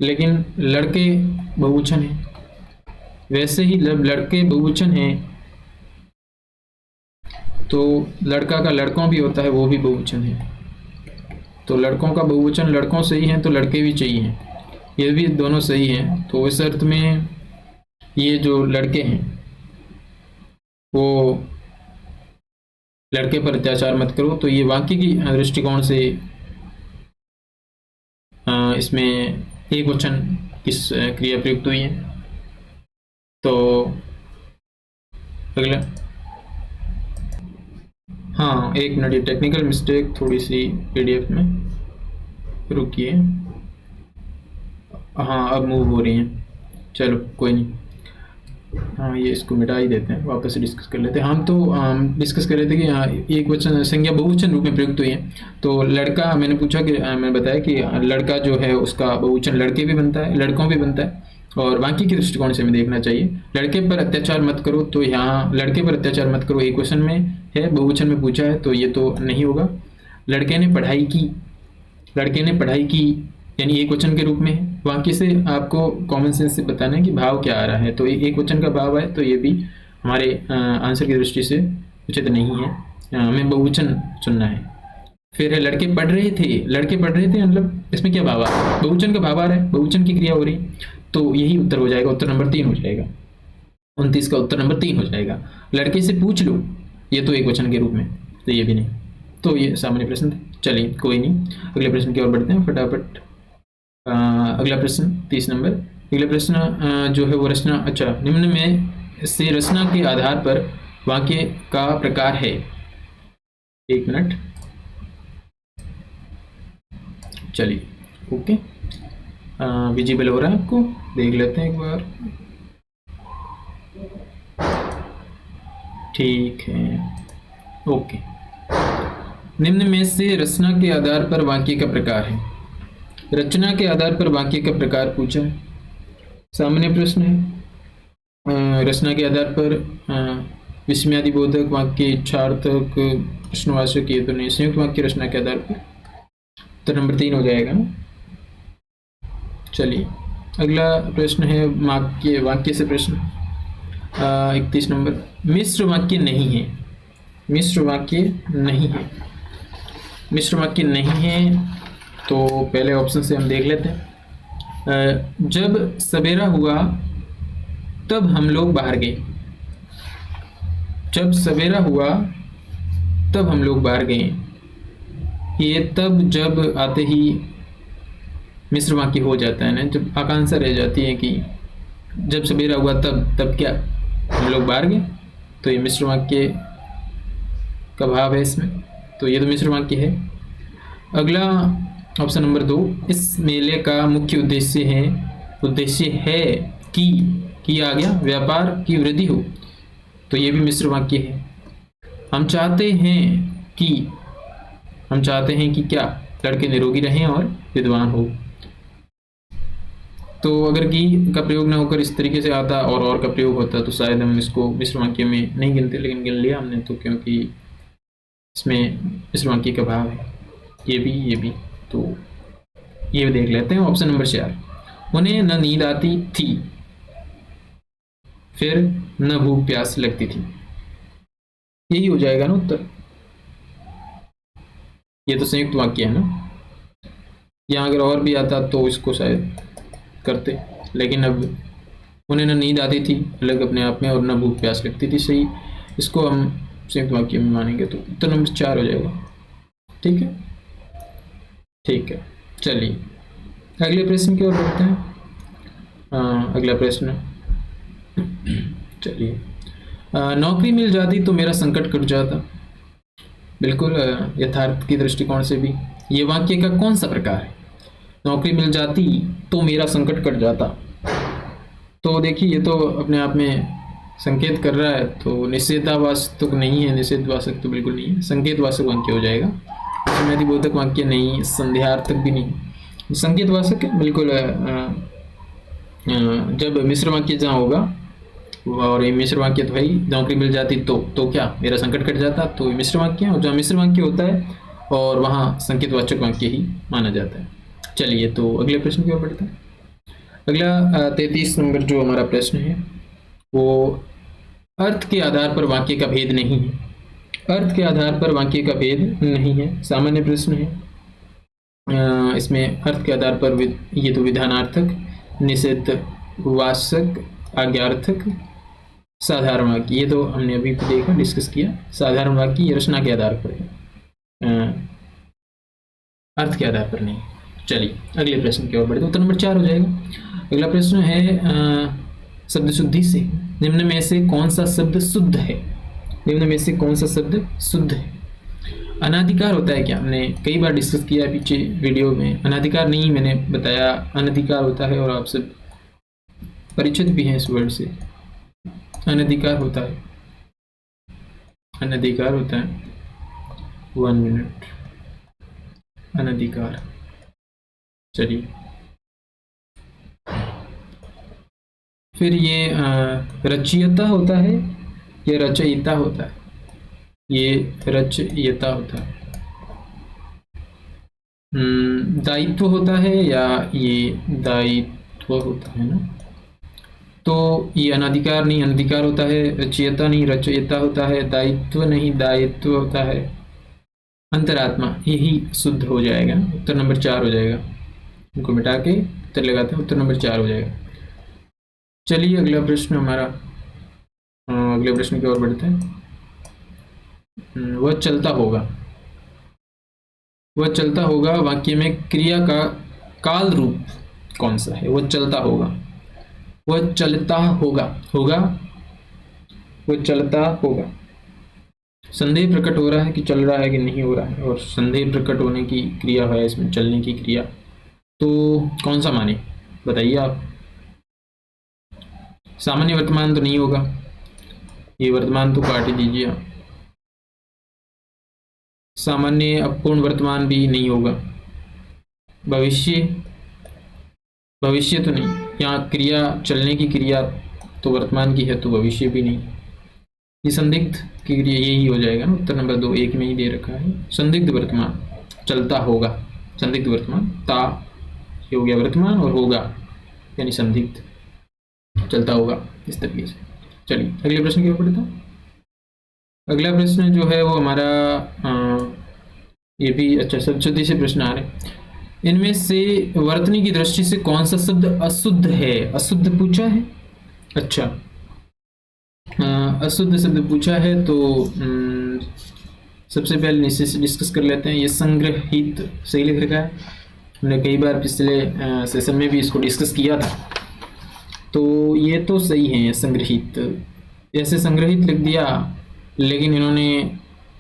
लेकिन लड़के बहुवचन है। वैसे ही जब लड़के बहुवचन है तो लड़का का लड़कों भी होता है, वो भी बहुवचन है। तो लड़कों का बहुवचन लड़कों से ही है, तो लड़के भी चाहिए, ये भी दोनों सही हैं। तो इस अर्थ में ये जो लड़के हैं वो लड़के पर अत्याचार मत करो, तो ये वाक्य की दृष्टिकोण से इसमें एक वचन किस क्रिया प्रयुक्त हुई है। तो अगला, हाँ एक मिनट, ये टेक्निकल मिस्टेक थोड़ी सी पीडीएफ में, रुकिए। हाँ अब मूव हो रही हैं, चलो कोई नहीं। हाँ ये इसको मिटा ही देते हैं, वापस से डिस्कस कर लेते हैं। हम तो डिस्कस कर रहे थे कि एक वचन संज्ञा बहुवचन रूप में प्रयुक्त हुई है। तो लड़का, मैंने पूछा कि मैंने बताया कि लड़का जो है उसका बहुवचन लड़के भी बनता है, लड़कों भी बनता है, और बाकी के दृष्टिकोण से हमें देखना चाहिए। लड़के पर अत्याचार मत करो, तो यहाँ लड़के पर अत्याचार मत करो एक वचन में है, बहुवचन में पूछा है, तो ये तो नहीं होगा। लड़के ने पढ़ाई की, लड़के ने पढ़ाई की यानी एक वचन के रूप में है। वाक्य से आपको कॉमन सेंस से बताना है कि भाव क्या आ रहा है, तो एक वचन का भाव है, तो ये भी हमारे आंसर की दृष्टि से उचित नहीं है, हमें बहुवचन चुनना है। फिर है लड़के पढ़ रहे थे, लड़के पढ़ रहे थे मतलब इसमें क्या भाव आ रहा है? बहुवचन का भाव आ रहा है, बहुवचन की क्रिया हो रही है, तो यही उत्तर हो जाएगा, उत्तर नंबर 3 हो जाएगा। 29 का उत्तर नंबर 3 हो जाएगा। लड़के से पूछ लो, ये तो एक वचन के रूप में, तो ये भी नहीं। तो ये सामान्य प्रश्न थे, चलिए कोई नहीं, अगले प्रश्न की ओर बढ़ते हैं फटाफट। अगला प्रश्न 30 नंबर। अगला प्रश्न जो है वो रचना, अच्छा, निम्न में से रचना के आधार पर वाक्य का प्रकार है। एक मिनट, चलिए ओके, विजिबल हो रहा है आपको, देख लेते हैं एक बार। ठीक है, ओके। निम्न में से रचना के आधार पर वाक्य का प्रकार है। रचना के आधार पर वाक्य का प्रकार पूछा है, सामान्य प्रश्न है। रचना के आधार पर विस्मयादिबोधक वाक्य, इच्छार्थक, प्रश्नवाचक, ये तो नहीं। संयुक्त वाक्य रचना के आधार पर, तो नंबर 3 हो जाएगा ना। चलिए अगला प्रश्न है वाक्य से प्रश्न 31 नंबर। मिश्र वाक्य नहीं है, मिश्र वाक्य नहीं है, मिश्र वाक्य नहीं है, तो पहले ऑप्शन से हम देख लेते हैं। जब सवेरा हुआ तब हम लोग बाहर गए, जब सवेरा हुआ तब हम लोग बाहर गए। ये तब जब आते ही मिश्र वाक्य हो जाता है ना, जब आकांक्षा रह जाती है कि जब सवेरा हुआ तब क्या हम लोग बाहर गए, तो ये मिश्र वाक्य का भाव है इसमें, तो ये तो मिश्र वाक्य है। अगला ऑप्शन नंबर 2, इस मेले का मुख्य उद्देश्य है कि आ गया व्यापार की वृद्धि हो, तो ये भी मिश्र वाक्य है। हम चाहते हैं कि क्या लड़के निरोगी रहें और विद्वान हो, तो अगर की का प्रयोग ना होकर इस तरीके से आता और का प्रयोग होता तो शायद हम इसको मिश्र वाक्य में नहीं गिनते, लेकिन गिन लिया हमने, तो क्योंकि इसमें मिश्र वाक्य का भाव है। ये भी तो ये भी देख लेते हैं। ऑप्शन नंबर 4, उन्हें न नींद आती थी, फिर न भूख प्यास लगती थी, यही हो जाएगा ना उत्तर। ये तो संयुक्त वाक्य है ना, यहाँ अगर और भी आता तो इसको शायद करते, लेकिन अब उन्हें न नींद आती थी अलग अपने आप में और न भूख प्यास लगती थी, सही, इसको हम संयुक्त वाक्य में मानेंगे, तो उत्तर नंबर 4 हो जाएगा। ठीक है, चलिए अगले प्रश्न की ओर बढ़ते हैं। अगला प्रश्न, चलिए, नौकरी मिल जाती तो मेरा संकट कट जाता। बिल्कुल यथार्थ की दृष्टिकोण से भी ये वाक्य का कौन सा प्रकार है? नौकरी मिल जाती तो मेरा संकट कट जाता, तो देखिए ये तो अपने आप में संकेत कर रहा है, तो निषेधावाचक तो नहीं है, निषेधवाचक तो बिल्कुल नहीं है, संकेतवाचक वाक्य हो जाएगा। बोधक वाक्य नहीं, संध्यार्थक भी नहीं, संकेतवाचक बिल्कुल। जब मिश्र वाक्य जहाँ होगा, और ये मिश्र वाक्य तो भाई नौकरी मिल जाती तो क्या मेरा संकट कट जाता, तो मिश्र वाक्य है, और जहाँ मिश्र वाक्य होता है और वहाँ संकेतवाचक वाक्य ही माना जाता है। चलिए तो अगले प्रश्न की ओर बढ़ते हैं। अगला 33 नंबर जो हमारा प्रश्न है वो अर्थ के आधार पर वाक्य का भेद नहीं है। अर्थ के आधार पर वाक्य का भेद नहीं है, सामान्य प्रश्न है। इसमें अर्थ के आधार पर ये तो विधानार्थक, निषेधवाचक, आज्ञार्थक, साधारण वाक्य, ये तो हमने अभी देखा, डिस्कस किया। साधारण वाक्य ये रचना के आधार पर है, अर्थ के आधार पर नहीं। चलिए अगले प्रश्न की ओर बढ़ते, उत्तर नंबर 4 हो जाएगा। अगला प्रश्न है शब्द शुद्धि से निम्न में से कौन सा शब्द शुद्ध है? निम्न में से कौन सा शब्द शुद्ध है? अनाधिकार होता है क्या? हमने कई बार डिस्कस किया है पीछे वीडियो में। अनाधिकार नहीं, मैंने बताया अनधिकार होता है, और आप सब परिचित भी हैं इस वर्ड से। अनधिकार होता है, अनधिकार होता है, 1 मिनट, अनधिकार। चलिए फिर ये रचयिता होता है या रचयिता होता है? ये रचयिता होता है। दायित्व होता है या ये दायित्व होता है ना, तो ये अनाधिकार नहीं, अनधिकार होता है। रचयिता नहीं, रचयिता होता है। दायित्व नहीं, दायित्व होता है। अंतरात्मा, यही शुद्ध हो जाएगा, उत्तर नंबर 4 हो जाएगा। इनको मिटा के उत्तर लगाते हैं, उत्तर नंबर 4 हो जाएगा। चलिए अगला प्रश्न हमारा, अगले प्रश्न की ओर बढ़ते हैं। वह चलता होगा, वह चलता होगा वाक्य में क्रिया का काल रूप कौन सा है? वह चलता होगा, वह चलता होगा, वह चलता होगा। संदेह प्रकट हो रहा है कि चल रहा है कि नहीं हो रहा है, और संदेह प्रकट होने की क्रिया है इसमें, चलने की क्रिया, तो कौन सा माने बताइए आप। सामान्य वर्तमान तो नहीं होगा, ये वर्तमान तो काट ही दीजिए आप। सामान्य अपूर्ण वर्तमान भी नहीं होगा। भविष्य, भविष्य तो नहीं, यहाँ क्रिया चलने की क्रिया तो वर्तमान की है, तो भविष्य भी नहीं। ये संदिग्ध की क्रिया, यही हो जाएगा ना, उत्तर नंबर 2 एक में ही दे रखा है। संदिग्ध वर्तमान चलता होगा, संदिग्ध वर्तमान, ता ये हो गया वर्तमान, और होगा यानी संदिग्ध, चलता होगा, इस तरीके से। चलिए अगले प्रश्न की ओर बढ़ते हैं। अगला प्रश्न जो है वो हमारा ये भी अच्छा शब्द शुद्धि से प्रश्न आ रहे हैं। इनमें से वर्तनी की दृष्टि से कौन सा शब्द अशुद्ध है? अशुद्ध पूछा है। अच्छा, अशुद्ध शब्द पूछा है तो सबसे पहले नीचे से डिस्कस कर लेते हैं। ये संग्रहित सही लिख रखा है, हमने कई बार पिछले सेशन में भी इसको डिस्कस किया था, तो ये तो सही है। संग्रहित ऐसे संग्रहित लिख दिया, लेकिन इन्होंने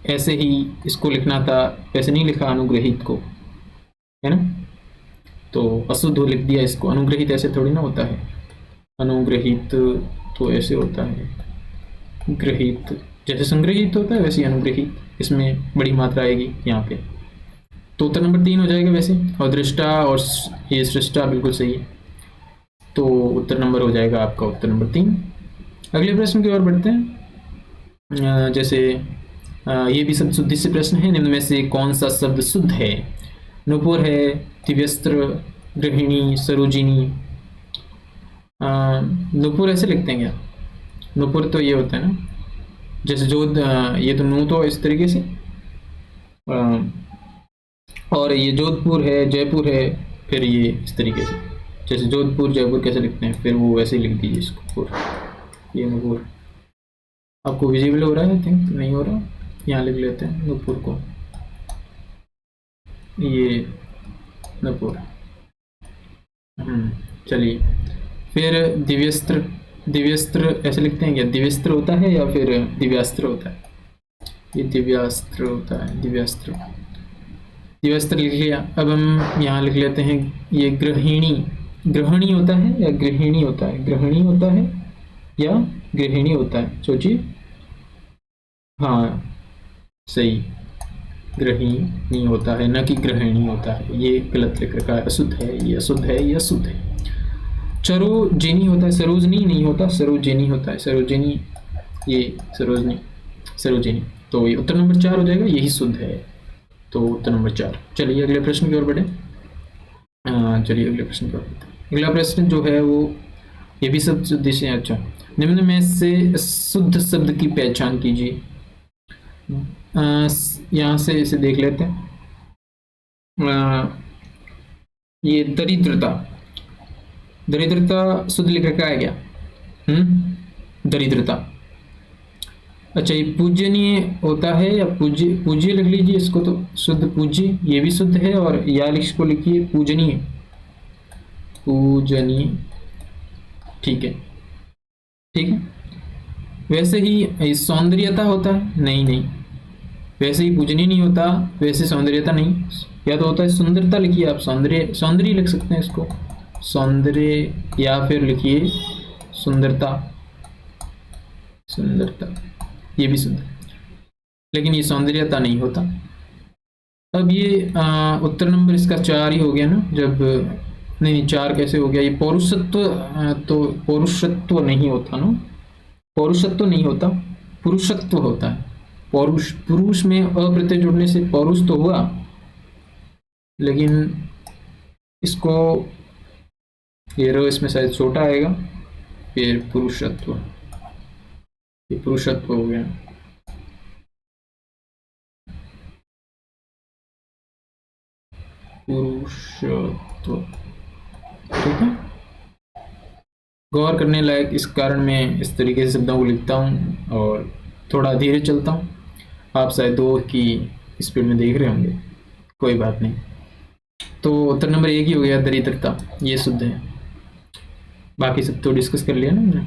ऐसे ही इसको लिखना था, ऐसे नहीं लिखा अनुग्रहित को, है ना। तो अशुद्ध लिख दिया इसको, अनुग्रहित ऐसे थोड़ी ना होता है। अनुग्रहित तो ऐसे होता है, ग्रहित जैसे संग्रहित होता है वैसे अनुग्रहित, इसमें बड़ी मात्रा आएगी यहाँ पे। तो उत्तर नंबर 3 हो जाएगा वैसे, और दृष्टा और ये सृष्टा बिल्कुल सही है, तो उत्तर नंबर हो जाएगा आपका उत्तर नंबर 3। अगले प्रश्न की ओर बढ़ते हैं। जैसे ये भी शब्द शुद्धि से प्रश्न है। निम्न में से कौन सा शब्द शुद्ध है? नूपुर है, दिव्यस्त्र, गृहिणी, सरोजिनी। नूपुर ऐसे लिखते हैं क्या? नूपुर तो ये होता है ना, जैसे ये तो नू तो इस तरीके से, और ये जोधपुर है, जयपुर है, फिर ये इस तरीके से, जैसे जोधपुर जयपुर कैसे लिखते हैं, फिर वो वैसे ही लिख दीजिए इसको पुर, ये नूपुर। आपको विजिबल हो रहा है? आई थिंक नहीं हो रहा, यहाँ लिख लेते हैं नूपुर को, ये नूपुर। चलिए, फिर दिव्यस्त्र, दिव्यस्त्र ऐसे लिखते हैं क्या? दिव्यस्त्र होता है या फिर दिव्यास्त्र होता है? ये दिव्यास्त्र होता है, दिव्यास्त्र, दिव्यास्त्र लिख लिया। अब हम यहाँ लिख लेते हैं ये गृहिणी। गृहिणी होता है या गृहिणी होता है? गृहिणी होता है या गृहिणी होता है? सोचिए। हाँ सही, गृहिणी होता है, न कि गृहिणी होता है। ये गलत लिख रखा है, अशुद्ध है, ये अशुद्ध है, ये अशुद्ध है। सरोजिनी होता है, सरोजनी नहीं होता, सरोजिनी होता है, सरोजिनी, ये सरोजनी, सरोजिनी। तो ये उत्तर नंबर 4 हो जाएगा, यही शुद्ध है, तो उत्तर नंबर 4। चलिए अगले प्रश्न की ओर बढ़े। चलिए अगले प्रश्न की ओर बढ़ते हैं। अगला प्रश्न जो है वो ये भी शब्द शुद्धि से। अच्छा, निम्न में से शुद्ध शब्द की पहचान कीजिए। यहाँ से इसे देख लेते हैं। ये दरिद्रता, दरिद्रता शुद्ध लिख रखा है क्या? दरिद्रता। अच्छा, ये पूजनीय होता है या पूज्य? पूज्य लिख लीजिए इसको, तो शुद्ध पूज्य, ये भी शुद्ध है। और या इसको लिखिए पूजनीय, पूजनीय, ठीक है, ठीक है। वैसे ही सौंदर्यता होता है? नहीं नहीं, वैसे ही पूजनीय नहीं होता, वैसे सौंदर्यता नहीं। या तो होता है सुंदरता, लिखिए आप सौंदर्य, सौंदर्य लिख सकते हैं इसको, सौंदर्य, या फिर लिखिए सुंदरता, सुंदरता, ये भी सुंदर, लेकिन ये सौंदर्यता नहीं होता। अब ये उत्तर नंबर इसका 4 ही हो गया ना, जब नहीं 4 कैसे हो गया? ये पौरुषत्व, तो पौरुषत्व नहीं होता ना, पौरुषत्व नहीं होता, पुरुषत्व होता है। पौरुष, पुरुष में अप्रत्यय जुड़ने से पौरुष तो हुआ, लेकिन इसको ये रो इसमें शायद छोटा आएगा, फिर पुरुषत्व, ये पुरुषत्व हो गया। पुरुषत्व, ठीक है। गौर करने लायक, इस कारण मैं इस तरीके से शब्दों को लिखता हूँ और थोड़ा धीरे चलता हूँ। आप शायद 2 की स्पीड में देख रहे होंगे, कोई बात नहीं। तो उत्तर नंबर 1 ही हो गया, दरिद्रता, ये शुद्ध है। बाकी सब तो डिस्कस कर लिया ना हमने,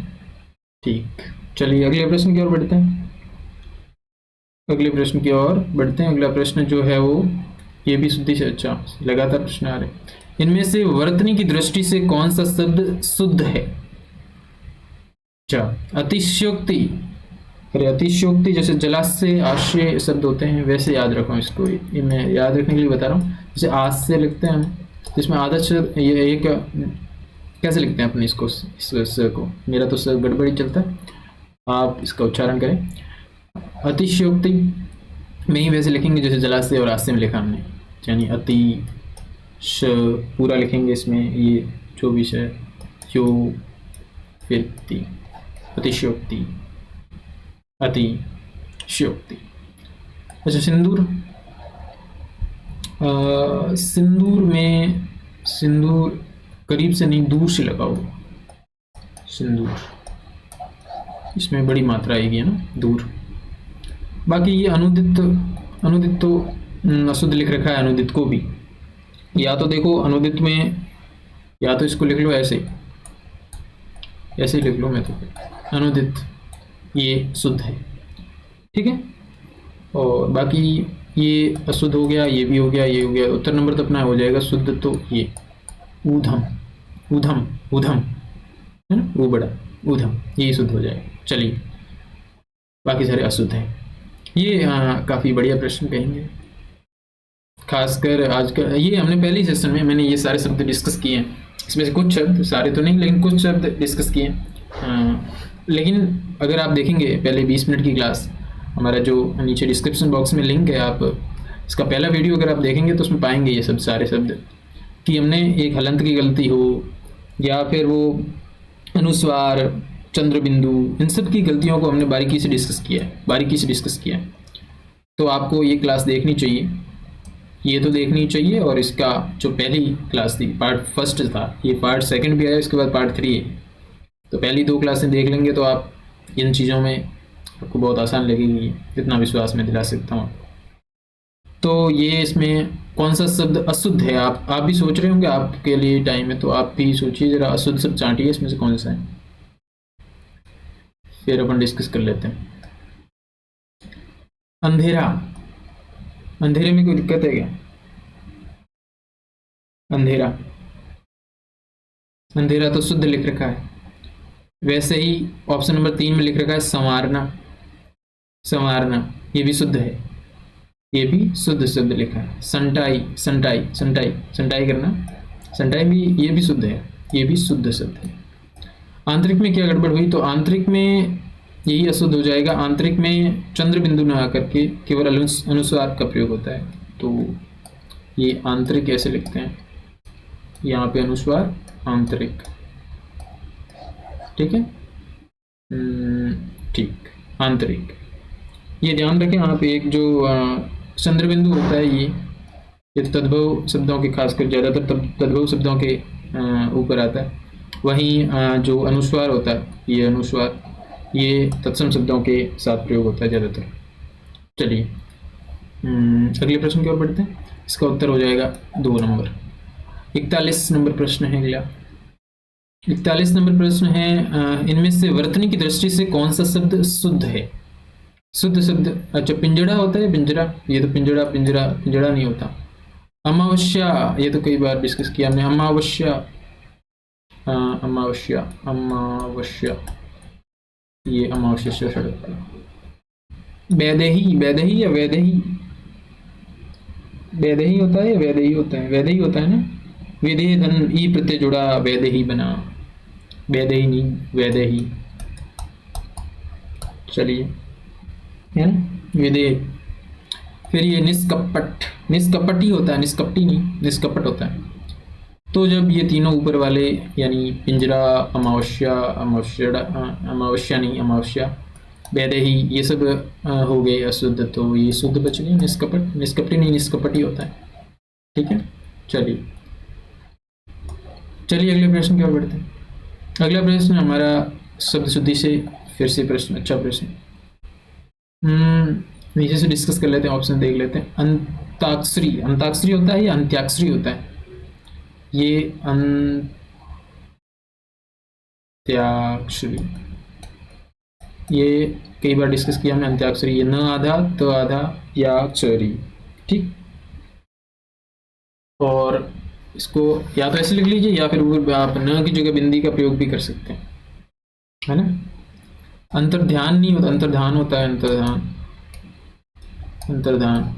ठीक। चलिए अगले प्रश्न की ओर बढ़ते हैं। अगले प्रश्न की ओर बढ़ते हैं। अगला प्रश्न जो है वो ये भी शुद्धि से, अच्छा लगातार प्रश्न आ रहे हैं। इनमें से वर्तनी की दृष्टि से कौन सा शब्द शुद्ध है? अच्छा, अतिशयोक्ति। अरे अतिशयोक्ति जैसे जलाशय, आशय शब्द होते हैं, वैसे याद रखो इसको, ये मैं याद रखने के लिए बता रहा हूँ। जैसे आज से लिखते हैं हम, जिसमें आदत शब्द, ये एक कैसे लिखते हैं अपने इसको, इस को, मेरा तो सर गड़बड़ी चलता है, आप इसका उच्चारण करें। अतिशयोक्ति में ही वैसे लिखेंगे जैसे जलाशय और आशय में लिखा हमने, यानी अति श पूरा लिखेंगे इसमें, ये जो भी है, जो फिर अतिशयोक्ति, अतिशयोक्ति। अच्छा, सिंदूर, सिंदूर में, सिंदूर करीब से नहीं, दूर से लगाओ, सिंदूर, इसमें बड़ी मात्रा आएगी, है ना, दूर। बाकी ये अनुदित, अनुदित तो अशुद्ध लिख रखा है, अनुदित को भी। या तो देखो अनुदित में, या तो इसको लिख लो ऐसे, ऐसे ही लिख लो, मैं तो अनुदित ये शुद्ध है, ठीक है। और बाकी ये अशुद्ध हो गया, ये भी हो गया, ये हो गया। उत्तर नंबर तो अपना हो जाएगा शुद्ध, तो ये ऊधम, ऊधम, ऊधम, है ना, वो बड़ा ऊधम, ये शुद्ध हो जाएगा। चलिए, बाकी सारे अशुद्ध हैं। ये काफ़ी बढ़िया प्रश्न कहेंगे, खासकर आज का। ये हमने पहले ही सेशन में मैंने ये सारे शब्द डिस्कस किए हैं, इसमें से कुछ शब्द, सारे तो नहीं लेकिन कुछ शब्द डिस्कस किए हैं। लेकिन अगर आप देखेंगे पहले 20 मिनट की क्लास, हमारा जो नीचे डिस्क्रिप्शन बॉक्स में लिंक है, आप इसका पहला वीडियो अगर आप देखेंगे तो उसमें पाएंगे ये सब सारे शब्द, कि हमने एक हलंत की गलती हो या फिर वो अनुस्वार, चंद्र बिंदु, इन सब की गलतियों को हमने बारीकी से डिस्कस किया है, बारीकी से डिस्कस किया है। तो आपको ये क्लास देखनी चाहिए, ये तो देखनी चाहिए। और इसका जो पहली क्लास थी, पार्ट फर्स्ट था, ये पार्ट सेकंड भी आया, इसके बाद पार्ट 3 है। तो पहली 2 क्लासें देख लेंगे तो आप इन चीज़ों में आपको बहुत आसान लगेगी, जितना विश्वास मैं दिला सकता हूँ। तो ये इसमें कौन सा शब्द अशुद्ध है, आप भी सोच रहे होंगे, आपके लिए टाइम है तो आप भी सोचिए ज़रा, अशुद्ध शब्द चांटिए, इसमें से कौन सा है, फिर अपन डिस्कस कर लेते हैं। अंधेरा, अंधेरे में कोई दिक्कत है क्या? अंधेरा, अंधेरा तो शुद्ध लिख रखा है। वैसे ही ऑप्शन नंबर 3 में लिख रखा है संवारना, संवारना, ये भी शुद्ध है, ये भी शुद्ध शब्द लिखा है। संटाई, संटाई, संटाई, संटाई करना, संटाई भी, ये भी शुद्ध है, ये भी शुद्ध शब्द है। आंतरिक में क्या गड़बड़ हुई, तो आंतरिक में यही अशुद्ध हो जाएगा। आंतरिक में चंद्र बिंदु न आकर के केवल अनुस्वार का प्रयोग होता है, तो ये आंतरिक ऐसे लिखते हैं, यहाँ पे अनुस्वार, आंतरिक, ठीक है, ठीक, आंतरिक, ये ध्यान रखें। आप एक जो चंद्र बिंदु होता है, ये तो तद्भव शब्दों के, खासकर ज़्यादातर तद्भव शब्दों के ऊपर आता है। वहीं जो अनुस्वार होता है, ये अनुस्वार, ये तत्सम शब्दों के साथ प्रयोग होता है ज़्यादातर। चलिए अगले प्रश्न की ओर बढ़ते हैं। इसका उत्तर हो जाएगा 2 नंबर। 41 नंबर प्रश्न है अगला। 41 नंबर प्रश्न है, इनमें से वर्तनी की दृष्टि से कौन सा शब्द शुद्ध है? शुद्ध शब्द, अच्छा पिंजड़ा होता है, पिंजरा, ये तो पिंजड़ा, पिंजरा, पिंजड़ा नहीं होता। अमावस्या, ये तो कई बार डिस्कस किया हमने, अमावस्या, अमावस्या, अमावस्या, ये अमावस्या सड़क। वैदेही, वैदेही या वैदेही, वैदेही होता है या वैदेही होता है? वैदेही होता है ना। वेदेही धन ई प्रत्यय जुड़ा, वैदेही बना, वैदेही नहीं, वैदेही। चलिए, है ना, वेदे। फिर ये निष्कपट, निष्कपट ही होता है, निष्कपटी नहीं, निष्कपट होता है। तो जब ये तीनों ऊपर वाले, यानी पिंजरा, अमावस्या, अमावस्या नहीं, अमावस्या, वैदेही, ये सब हो गए अशुद्ध, तो ये शुद्ध बच गए, निष्कपट, निष्कपटी नहीं, निष्कपट ही होता है, ठीक है। चलिए चलिए अगले प्रश्न की ओर बढ़ते हैं। अगला प्रश्न हमारा शब्द शुद्धि से फिर से प्रश्न, अच्छा प्रश्न, नीचे से डिस्कस कर लेते हैं, ऑप्शन देख लेते हैं। अंताक्षरी, अंताक्षरी होता है या अंत्याक्षरी होता है? ये अंत्याक्षरी, ये कई बार डिस्कस किया हमने, अंत्याक्षरी, ये न आधा, त आधा, या अक्षरी, ठीक। और इसको या तो ऐसे लिख लीजिए, या फिर आप न की जगह बिंदी का प्रयोग भी कर सकते हैं, है ना। अंतर्ध्यान नहीं होता, अंतर्धान होता है, अंतर्धान, अंतर्धान।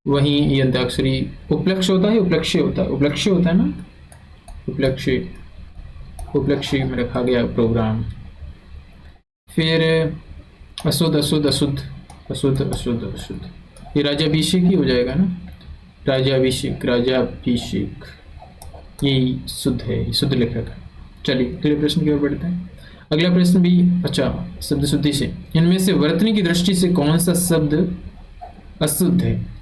वहीं ये अंताक्षरी, उपलक्ष्य होता है, उपलक्ष्य होता है, उपलक्ष्य होता है ना, उपलक्ष्य, उपलक्ष्य में रखा गया प्रोग्राम। फिर अशुद्ध, अशुद्ध, अशुद्ध, अशुद्ध, अशुद्ध, अशुद्ध, ये राजाभिषेक ही हो जाएगा ना, राजाभिषेक, राजाभिषेक, यही शुद्ध है, ये शुद्ध लिख रखा है। चलिए अगले प्रश्न की ओर बढ़ते हैं। अगला प्रश्न भी अच्छा, शब्द शुद्धि से, इनमें से वर्तनी की दृष्टि से कौन सा शब्द अशुद्ध है?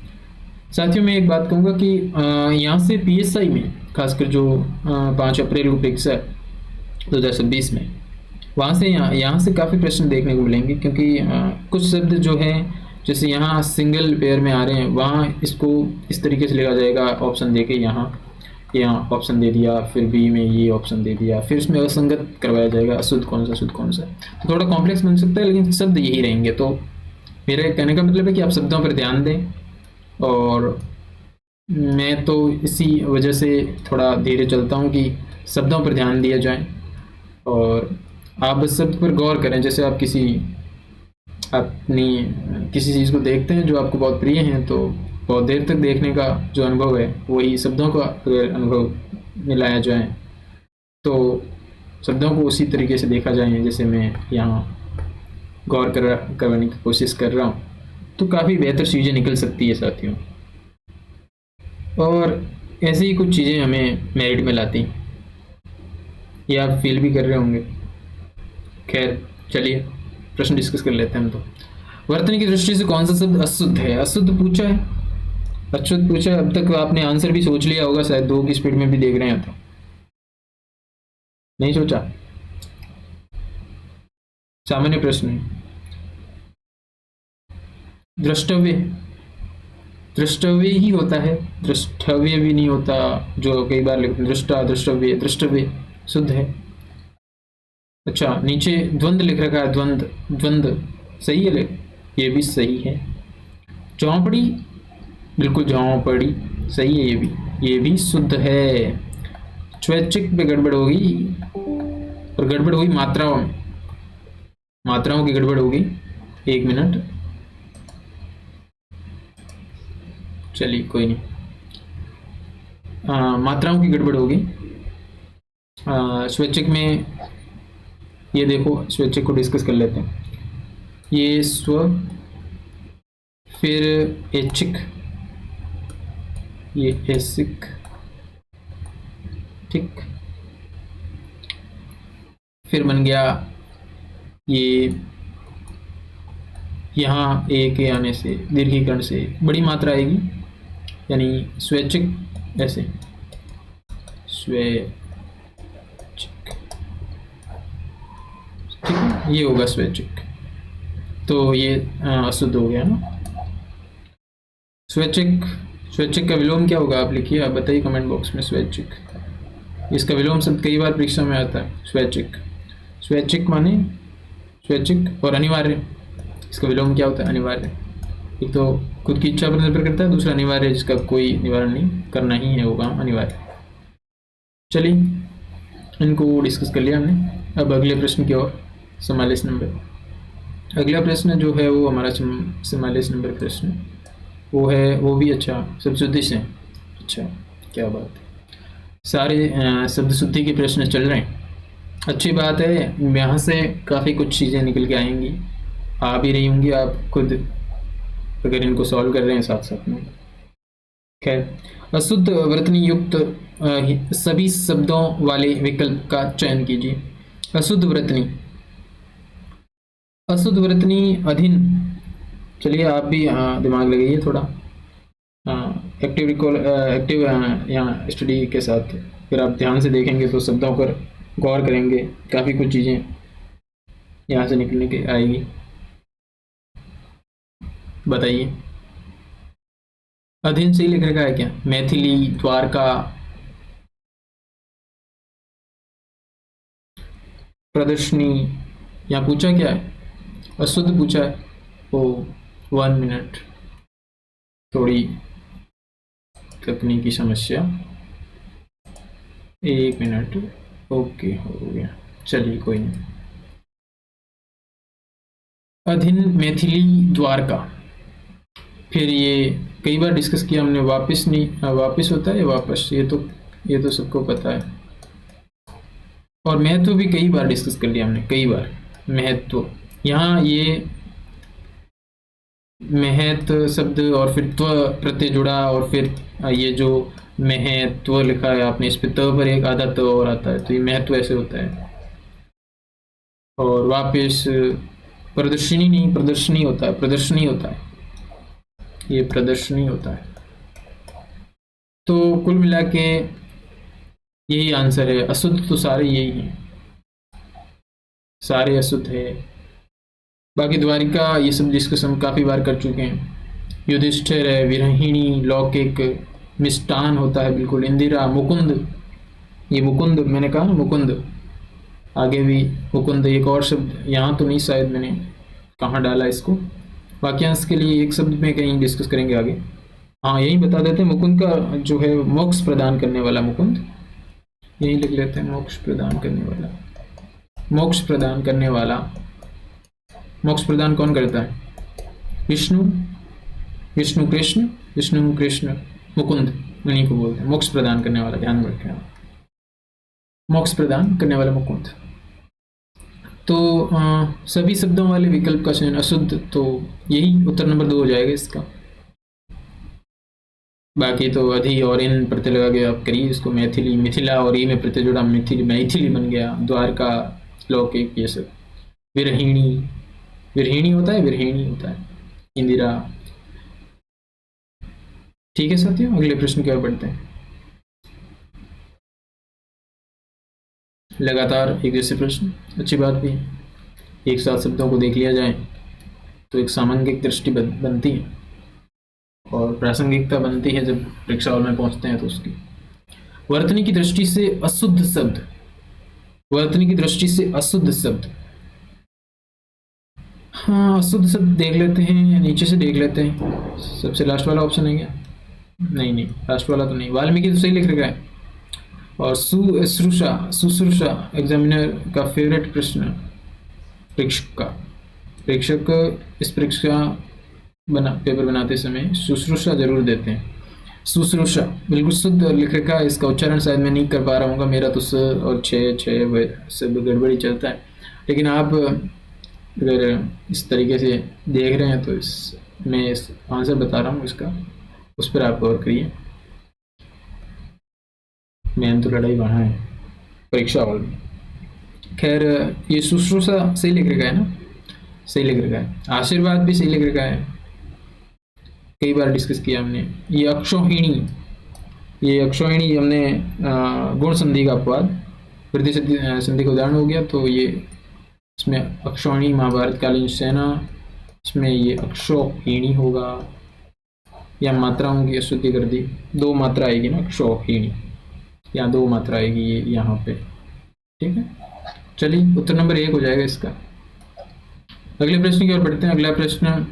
साथियों मैं एक बात कहूँगा कि यहाँ से PSI में, खासकर जो 5 अप्रैल को परीक्षा 2026 में, वहाँ से यहाँ से काफ़ी प्रश्न देखने को मिलेंगे, क्योंकि कुछ शब्द जो हैं जैसे यहाँ सिंगल पेयर में आ रहे हैं, वहाँ इसको इस तरीके से लिखा जाएगा ऑप्शन दे के, यहाँ ऑप्शन दे दिया, फिर बी में ये ऑप्शन दे दिया, फिर उसमें असंगत करवाया जाएगा, अशुद्ध कौन सा शुद्ध कौन सा। तो थोड़ा कॉम्प्लेक्स बन सकता है, लेकिन शब्द यही रहेंगे। तो मेरे कहने का मतलब है कि आप शब्दों पर ध्यान दें, और मैं तो इसी वजह से थोड़ा धीरे चलता हूँ कि शब्दों पर ध्यान दिया जाए, और आप बस शब्द पर गौर करें। जैसे आप अपनी किसी चीज़ को देखते हैं जो आपको बहुत प्रिय है, तो बहुत देर तक देखने का जो अनुभव है, वही शब्दों का अगर अनुभव मिलाया जाए, तो शब्दों को उसी तरीके से देखा जाए जैसे मैं यहाँ गौर करने की कोशिश कर रहा हूँ, तो काफ़ी बेहतर चीज़ें निकल सकती है साथियों। और ऐसी ही कुछ चीज़ें हमें मेरिट में लाती, ये आप फील भी कर रहे होंगे। खैर चलिए प्रश्न डिस्कस कर लेते हैं हम। तो वर्तनी की दृष्टि से कौन सा शब्द अशुद्ध है? अशुद्ध पूछा है, अशुद्ध पूछा है। अब तक आपने आंसर भी सोच लिया होगा शायद, 2 की स्पीड में भी देख रहे हैं। तो नहीं सोचा? सामान्य प्रश्न है। द्रष्टव्य, द्रष्टव्य ही होता है, द्रष्टव्य भी नहीं होता, जो कई बार लिखते हैं दृष्टा, द्रष्टव्य, द्रष्टव्य शुद्ध है। अच्छा, नीचे द्वंद लिख रखा है, द्वंद, द्वंद सही है, ये भी सही है। चौपड़ी, बिल्कुल झोंपड़ी सही है, ये भी शुद्ध है। स्वैच्छिक पे गड़बड़ होगी, और गड़बड़ हुई मात्राओं में, मात्राओं की गड़बड़ होगी। 1 मिनट, चलिए कोई नहीं, मात्राओं की गड़बड़ होगी। स्वैच्छिक में ये देखो, स्वैच्छिक को डिस्कस कर लेते हैं। ये स्व, फिर ऐच्छिक, ये ऐच्छिक, ठीक, फिर बन गया ये, यहाँ ए के आने से, दीर्घीकरण से बड़ी मात्रा आएगी, यानी स्वैच्छिक, ऐसे स्वैच्छिक, ठीक है, ये होगा स्वैच्छिक। तो ये अशुद्ध हो गया ना। स्वैच्छिक, स्वैच्छिक का विलोम क्या होगा? आप लिखिए, आप बताइए कमेंट बॉक्स में। स्वैच्छिक, इसका विलोम शब्द कई बार परीक्षा में आता है, स्वैच्छिक। स्वैच्छिक माने स्वैच्छिक, और अनिवार्य, इसका विलोम क्या होता है? अनिवार्य। एक तो खुद की इच्छा पर निर्भर करता है, दूसरा अनिवार्य, जिसका कोई निवारण नहीं करना ही है, वो काम अनिवार्य। चलिए इनको डिस्कस कर लिया हमने। अब अगले प्रश्न की ओर, 44 नंबर। अगला प्रश्न जो है वो हमारा 44 नंबर प्रश्न, वो है, वो भी अच्छा शब्द शुद्धि से। अच्छा, क्या बात है, सारे शब्द शुद्धि के प्रश्न चल रहे हैं, अच्छी बात है। यहाँ से काफ़ी कुछ चीज़ें निकल के आएंगी, आ भी रही होंगी आप खुद अगर इनको सॉल्व कर रहे हैं साथ साथ में। खैर, अशुद्ध वर्तनी युक्त सभी शब्दों वाले विकल्प का चयन कीजिए। अशुद्ध वर्तनी, अशुद्ध वर्तनी अधीन। चलिए आप भी दिमाग लगाइए थोड़ा, एक्टिव रिकॉल, एक्टिव यहाँ स्टडी के साथ फिर आप ध्यान से देखेंगे तो शब्दों पर गौर करेंगे, काफ़ी कुछ चीज़ें यहाँ से निकलने के आएगी। बताइए, अधीन से ही लिख रखा है क्या? मैथिली, द्वारका, प्रदर्शनी, यहाँ पूछा क्या है? अशुद्ध पूछा है। ओ 1 मिनट, थोड़ी तकनीकी समस्या, 1 मिनट, ओके हो गया, चलिए कोई नहीं। अधीन, मैथिली, द्वारका, फिर ये कई बार डिस्कस किया हमने, वापिस नहीं, वापिस होता है, वापस, ये तो सबको पता है। और महत्व भी कई बार डिस्कस कर लिया हमने, कई बार। महत्व, यहाँ ये महत्व शब्द और फिर त्व प्रत्यय जुड़ा, और फिर ये जो महत्व लिखा है आपने, इस पे त पर एक आधा त और आता है, तो ये महत्व ऐसे होता है। और वापिस, प्रदर्शनी नहीं, प्रदर्शनी होता है, प्रदर्शनी होता है, ये प्रदर्शनी होता है। तो कुल मिला के यही आंसर है, अशुद्ध तो सारे यही हैं, सारे अशुद्ध है। बाकी द्वारिका ये सब डिस्कशन काफ़ी बार कर चुके हैं। युधिष्ठिर है, विरहिणी, लौकिक, मिष्टान होता है बिल्कुल, इंदिरा, मुकुंद, ये मुकुंद मैंने कहा ना, मुकुंद, आगे भी मुकुंद एक और शब्द, यहाँ तो नहीं शायद मैंने कहाँ डाला इसको, वाक्यांश के लिए एक शब्द में कहीं डिस्कस करेंगे आगे। हाँ यही बता देते हैं, मुकुंद का जो है मोक्ष प्रदान करने वाला मुकुंद, यही लिख लेते हैं, मोक्ष प्रदान करने वाला, मोक्ष प्रदान करने वाला। मोक्ष प्रदान कौन करता है? विष्णु, विष्णु कृष्ण, विष्णु कृष्ण मुकुंद, उन्हीं को बोलते हैं मोक्ष प्रदान करने वाला, ध्यान में रखें, मोक्ष प्रदान करने वाला मुकुंद। तो सभी शब्दों वाले विकल्प का चयन अशुद्ध, तो यही उत्तर नंबर 2 हो जाएगा इसका। बाकी तो अधि और इन प्रत्यय लगा के आप करिए इसको, मैथिली, मिथिला और ई में प्रत्यय जोड़ा, मिथिली, मैथिली बन गया, द्वारका, लौकिक, ये सब। विरहिणी, विरहिणी होता है, विरहिणी होता है, इंदिरा। ठीक है साथियों, अगले प्रश्न की ओर बढ़ते हैं। लगातार एक जैसे प्रश्न, अच्छी बात भी है, एक साथ शब्दों को देख लिया जाए तो एक सामांगिक दृष्टि बनती है और प्रासंगिकता बनती है जब परीक्षा हॉल में पहुंचते हैं तो उसकी। वर्तनी की दृष्टि से अशुद्ध शब्द, वर्तनी की दृष्टि से अशुद्ध शब्द, हाँ अशुद्ध शब्द देख लेते हैं, नीचे से देख लेते हैं। सबसे लास्ट वाला ऑप्शन है क्या? नहीं नहीं, लास्ट वाला तो नहीं, वाल्मीकि तो सही लिख रखा है। और सुश्रूषा, सुश्रूषा एग्जामिनर का फेवरेट प्रश्न, परीक्षक का, परीक्षक इस परीक्षा पेपर बनाते समय शुश्रूषा जरूर देते हैं। शुश्रूषा बिल्कुल शुद्ध लिख रखा है, इसका उच्चारण शायद मैं नहीं कर पा रहा हूँ, मेरा तो स और छः सब गड़बड़ी चलता है, लेकिन आप अगर इस तरीके से देख रहे हैं तो मैं इस आंसर बता रहा हूँ इसका, उस पर आप गौर करिए। मैंने तो लड़ाई बढ़ा है परीक्षा हॉल में। खैर ये शुश्रूषा सही लिख रखा है ना, सही लिख रखा है। आशीर्वाद भी सही लिख रखा है, कई बार डिस्कस किया हमने। ये अक्षौहिणी, ये अक्षौहिणी हमने गुण संधि का अपवाद, वृद्धि संधि का उदाहरण हो गया, तो ये इसमें अक्षौहिणी महाभारत कालीन सेना, इसमें ये अक्षौहिणी होगा, या मात्राओं की अशुद्धि कर दी, 2 मात्रा आएगी ना अक्षौहिणी, यहाँ 2 मात्रा आएगी ये यहाँ पे, ठीक है। चलिए उत्तर नंबर 1 हो जाएगा इसका। अगले प्रश्न की ओर बढ़ते हैं। अगला प्रश्न है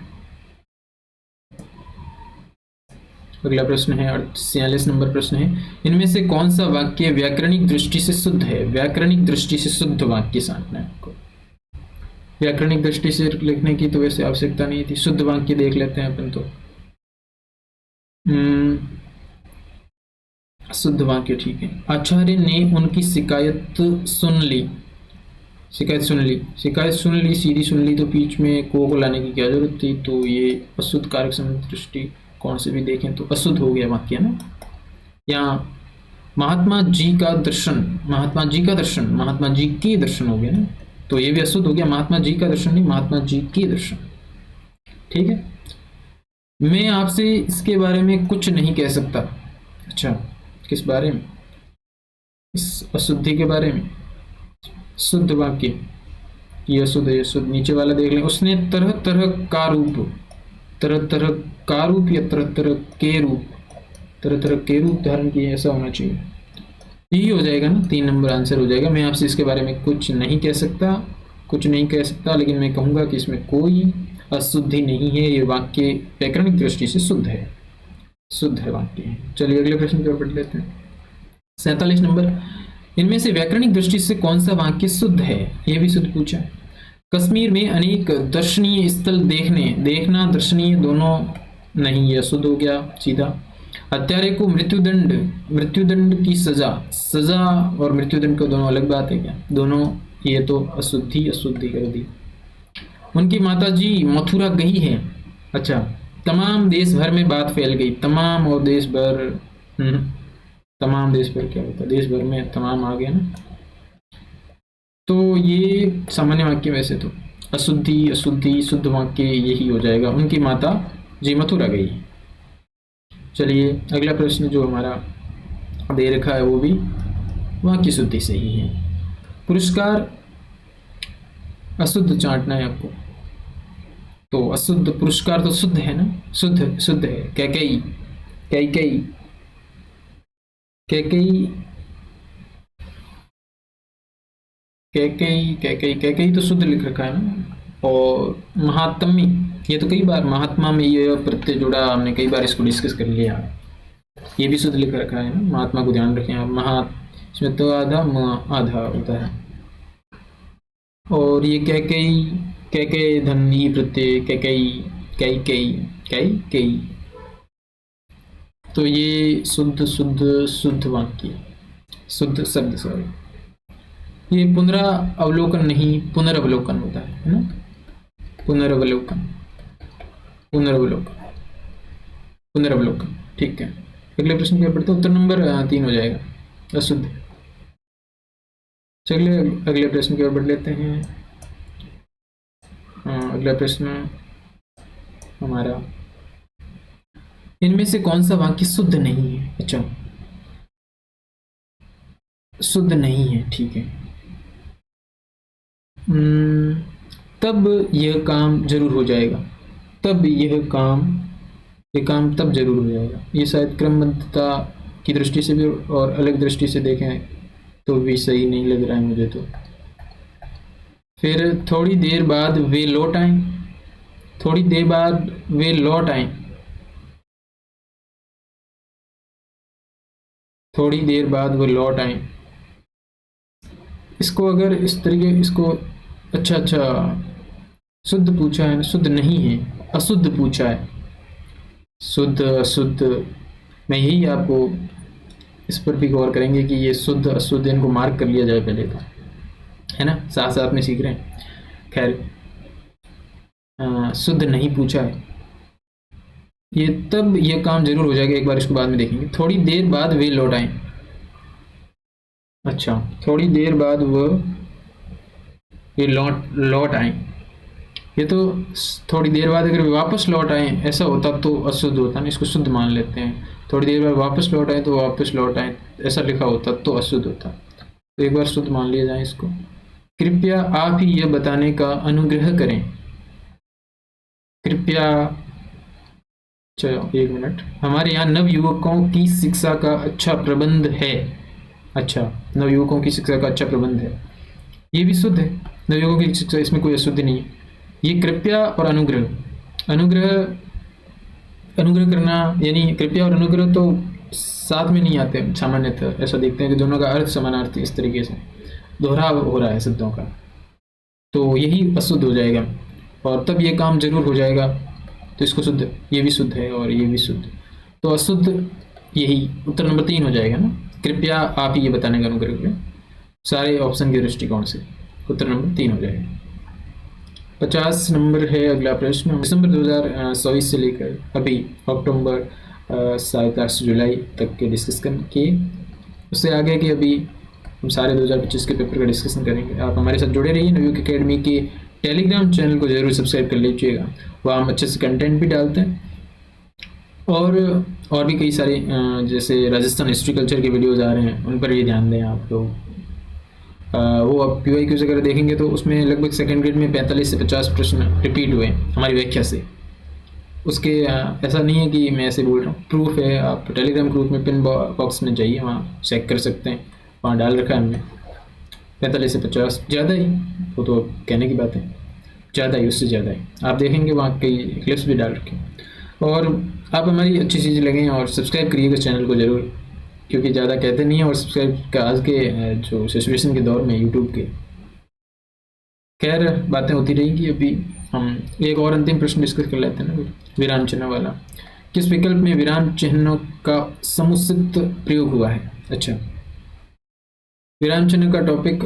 46 नंबर प्रश्न है, इनमें से कौन सा वाक्य व्याकरणिक दृष्टि से शुद्ध है? व्याकरणिक दृष्टि से शुद्ध वाक्य साधना है आपको। व्याकरणिक दृष्टि से लिखने की तो वैसे आवश्यकता नहीं थी, शुद्ध वाक्य देख लेते हैं अपन तो। शुद्ध वाक्य ठीक है। आचार्य ने उनकी शिकायत सुन ली, शिकायत सुन ली, शिकायत सुन ली, सीधी सुन ली, तो बीच में को लाने की क्या जरूरत थी? तो ये अशुद्ध कारक संबंध दृष्टि कौन से भी देखें तो अशुद्ध हो गया वाक्य ना। यहाँ महात्मा जी का दर्शन, महात्मा जी का दर्शन, महात्मा जी के दर्शन हो गया ना, तो ये भी अशुद्ध हो गया, महात्मा जी का दर्शन नहीं, महात्मा जी के दर्शन, ठीक है। मैं आपसे इसके बारे में कुछ नहीं कह सकता। अच्छा, किस बारे में? इस अशुद्धि के बारे में। शुद्ध वाक्य, ये अशुद्ध है, शुद्ध। नीचे वाला देख लें, उसने तरह तरह का रूप, तरह तरह का रूप या तरह तरह के रूप, तरह तरह के रूप धारण किए, ऐसा होना चाहिए, यही हो जाएगा ना, 3 नंबर आंसर हो जाएगा। मैं आपसे इसके बारे में कुछ नहीं कह सकता, कुछ नहीं कह सकता, लेकिन मैं कहूँगा कि इसमें कोई अशुद्धि नहीं है, ये वाक्य व्याकरणिक दृष्टि से शुद्ध है, शुद्ध है वाक्य। चलिए अगले प्रश्न की ओर बढ़ लेते हैं। 47 नंबर, इनमें से व्याकरणिक दृष्टि से कौन सा वाक्य शुद्ध है? यह भी शुद्ध पूछा है। कश्मीर में अनेक दर्शनीय स्थल देखना दर्शनीय दोनों नहीं, यह शुद्ध हो गया सीधा। हत्यारे को मृत्युदंड की सजा और मृत्युदंड को दोनों अलग बात है क्या? दोनों, ये तो अशुद्धि कर दी। उनकी माताजी मथुरा गई है। अच्छा, तमाम देश भर में बात फैल गई, तमाम और देश भर, तमाम देश भर क्या होता है? देश भर में तमाम आ गया ना, तो ये सामान्य वाक्य, वैसे तो अशुद्धि शुद्ध वाक्य यही हो जाएगा, उनकी माता जी मथुरा गई। चलिए अगला प्रश्न जो हमारा दे रखा है वो भी वाक्य शुद्धि से ही है। पुरस्कार अशुद्ध चाटना है आपको। तो अशुद्ध पुरस्कार तो शुद्ध है ना, शुद्ध शुद्ध है। कैकई कैकई कैकई कैकई कैकई कैकई तो शुद्ध लिख रखा है ना। और महात्मी, ये तो कई बार महात्मा में ये प्रत्यय जुड़ा, हमने कई बार इसको डिस्कस कर लिया। ये भी शुद्ध लिख रखा है ना, महात्मा को ध्यान रखें आप। महा इसमें तो आधा आधा होता है। और ये कैकई कैके धन ई प्रत्यय कैकई कैकई कैकई। तो ये शुद्ध शुद्ध शुद्ध वाक्य, शुद्ध शब्द सॉरी। ये पुनरावलोकन नहीं, पुनरावलोकन होता है ना। पुनरावलोकन पुनरावलोकन पुनरावलोकन। ठीक है, अगले प्रश्न क्या पढ़ते हैं? उत्तर नंबर 3 हो जाएगा, अशुद्ध। चलिए अगले प्रश्न की ओर बढ़ लेते हैं। अगला प्रश्न हमारा, इनमें से कौन सा वाक्य शुद्ध नहीं है? अच्छा, शुद्ध नहीं है, ठीक है। तब यह काम जरूर हो जाएगा। तब ये काम तब जरूर हो जाएगा। ये शायद क्रमबद्धता की दृष्टि से भी और अलग दृष्टि से देखें तो भी सही नहीं लग रहा है मुझे तो। फिर थोड़ी देर बाद वे लौट आए, थोड़ी देर बाद वे लौट आए, थोड़ी देर बाद वो लौट आए। इसको अगर इस तरीके इसको, अच्छा अच्छा, शुद्ध पूछा है, शुद्ध नहीं है, अशुद्ध पूछा है। शुद्ध अशुद्ध, मैं यही आपको इस पर भी गौर करेंगे कि ये शुद्ध अशुद्ध इनको मार्क कर लिया जाए पहले तो, है ना, साथ साथ में सीख रहे हैं। खैर, शुद्ध नहीं पूछा है। ये तब ये काम जरूर हो जाएगा, एक बार इसको बाद में देखेंगे। थोड़ी देर बाद वे लौट आए। अच्छा, थोड़ी देर बाद ये लौट लौट आए। ये तो थोड़ी देर बाद अगर वापस लौट आए ऐसा होता तो अशुद्ध होता ना, इसको शुद्ध मान लेते हैं। थोड़ी देर बाद वापस लौट आए तो वापस लौट आए ऐसा लिखा होता तो अशुद्ध होता। तो एक बार शुद्ध मान लिया जाए इसको। कृपया आप ही यह बताने का अनुग्रह करें। कृपया, चलो एक मिनट, हमारे यहाँ नवयुवकों की शिक्षा का अच्छा प्रबंध है। अच्छा, नवयुवकों की शिक्षा का अच्छा प्रबंध है, ये भी शुद्ध है। नवयुवकों की शिक्षा, इसमें कोई अशुद्धि नहीं है। ये कृपया और अनुग्रह, अनुग्रह अनुग्रह करना, यानी कृपया और अनुग्रह तो साथ में नहीं आते सामान्यतः। ऐसा देखते हैं कि दोनों का अर्थ समानार्थी इस तरीके से दोहराव हो रहा है शब्दों का, तो यही अशुद्ध हो जाएगा। और तब ये काम जरूर हो जाएगा, तो इसको शुद्ध, ये भी शुद्ध है और ये भी शुद्ध, तो अशुद्ध यही उत्तर नंबर 3 हो जाएगा ना। कृपया आप ही ये बताने का अनुग्रह करें, सारे ऑप्शन के दृष्टिकोण से उत्तर नंबर 3 हो जाएगा। 50 नंबर है अगला प्रश्न। दिसंबर 2024 से लेकर अभी अक्टूबर शायद 8 जुलाई तक के डिस्कशन किए। उससे आगे कि अभी हम सारे 2025 के पेपर का डिस्कशन करेंगे। आप हमारे साथ जुड़े रहिए। नवयुग एकेडमी के टेलीग्राम चैनल को जरूर सब्सक्राइब कर लीजिएगा, वहाँ हम अच्छे से कंटेंट भी डालते हैं। और भी कई सारे जैसे राजस्थान हिस्ट्री कल्चर के वीडियोज़ आ रहे हैं, उन पर भी ध्यान दें आप लोग। वो आप PYQs अगर देखेंगे तो उसमें लगभग सेकंड ग्रेड में 45 से 50 प्रश्न रिपीट हुए हमारी व्याख्या से। उसके ऐसा नहीं है कि मैं ऐसे बोल रहा हूँ, प्रूफ है। आप टेलीग्राम ग्रुप में पिन बॉक्स में जाइए, वहाँ चेक कर सकते हैं, वहाँ डाल रखा है हमने। 45 से 50 ज़्यादा ही, वो तो कहने की बात है, ज़्यादा ही, उससे ज़्यादा ही आप देखेंगे, वहाँ कई क्लिप्स भी डाल रखे। और आप हमारी अच्छी चीज़ लगें और सब्सक्राइब करिएगा चैनल को ज़रूर, क्योंकि ज़्यादा कहते नहीं है। और सब्सक्राइब का आज के जो सिचुएशन के दौर में यूट्यूब के, खैर बातें होती रहेंगी। अभी हम एक और अंतिम प्रश्न डिस्कस कर लेते हैं ना, विराम चिन्ह वाला। किस विकल्प में विराम चिन्हों का समुचित प्रयोग हुआ है? अच्छा, विराम चिन्ह का टॉपिक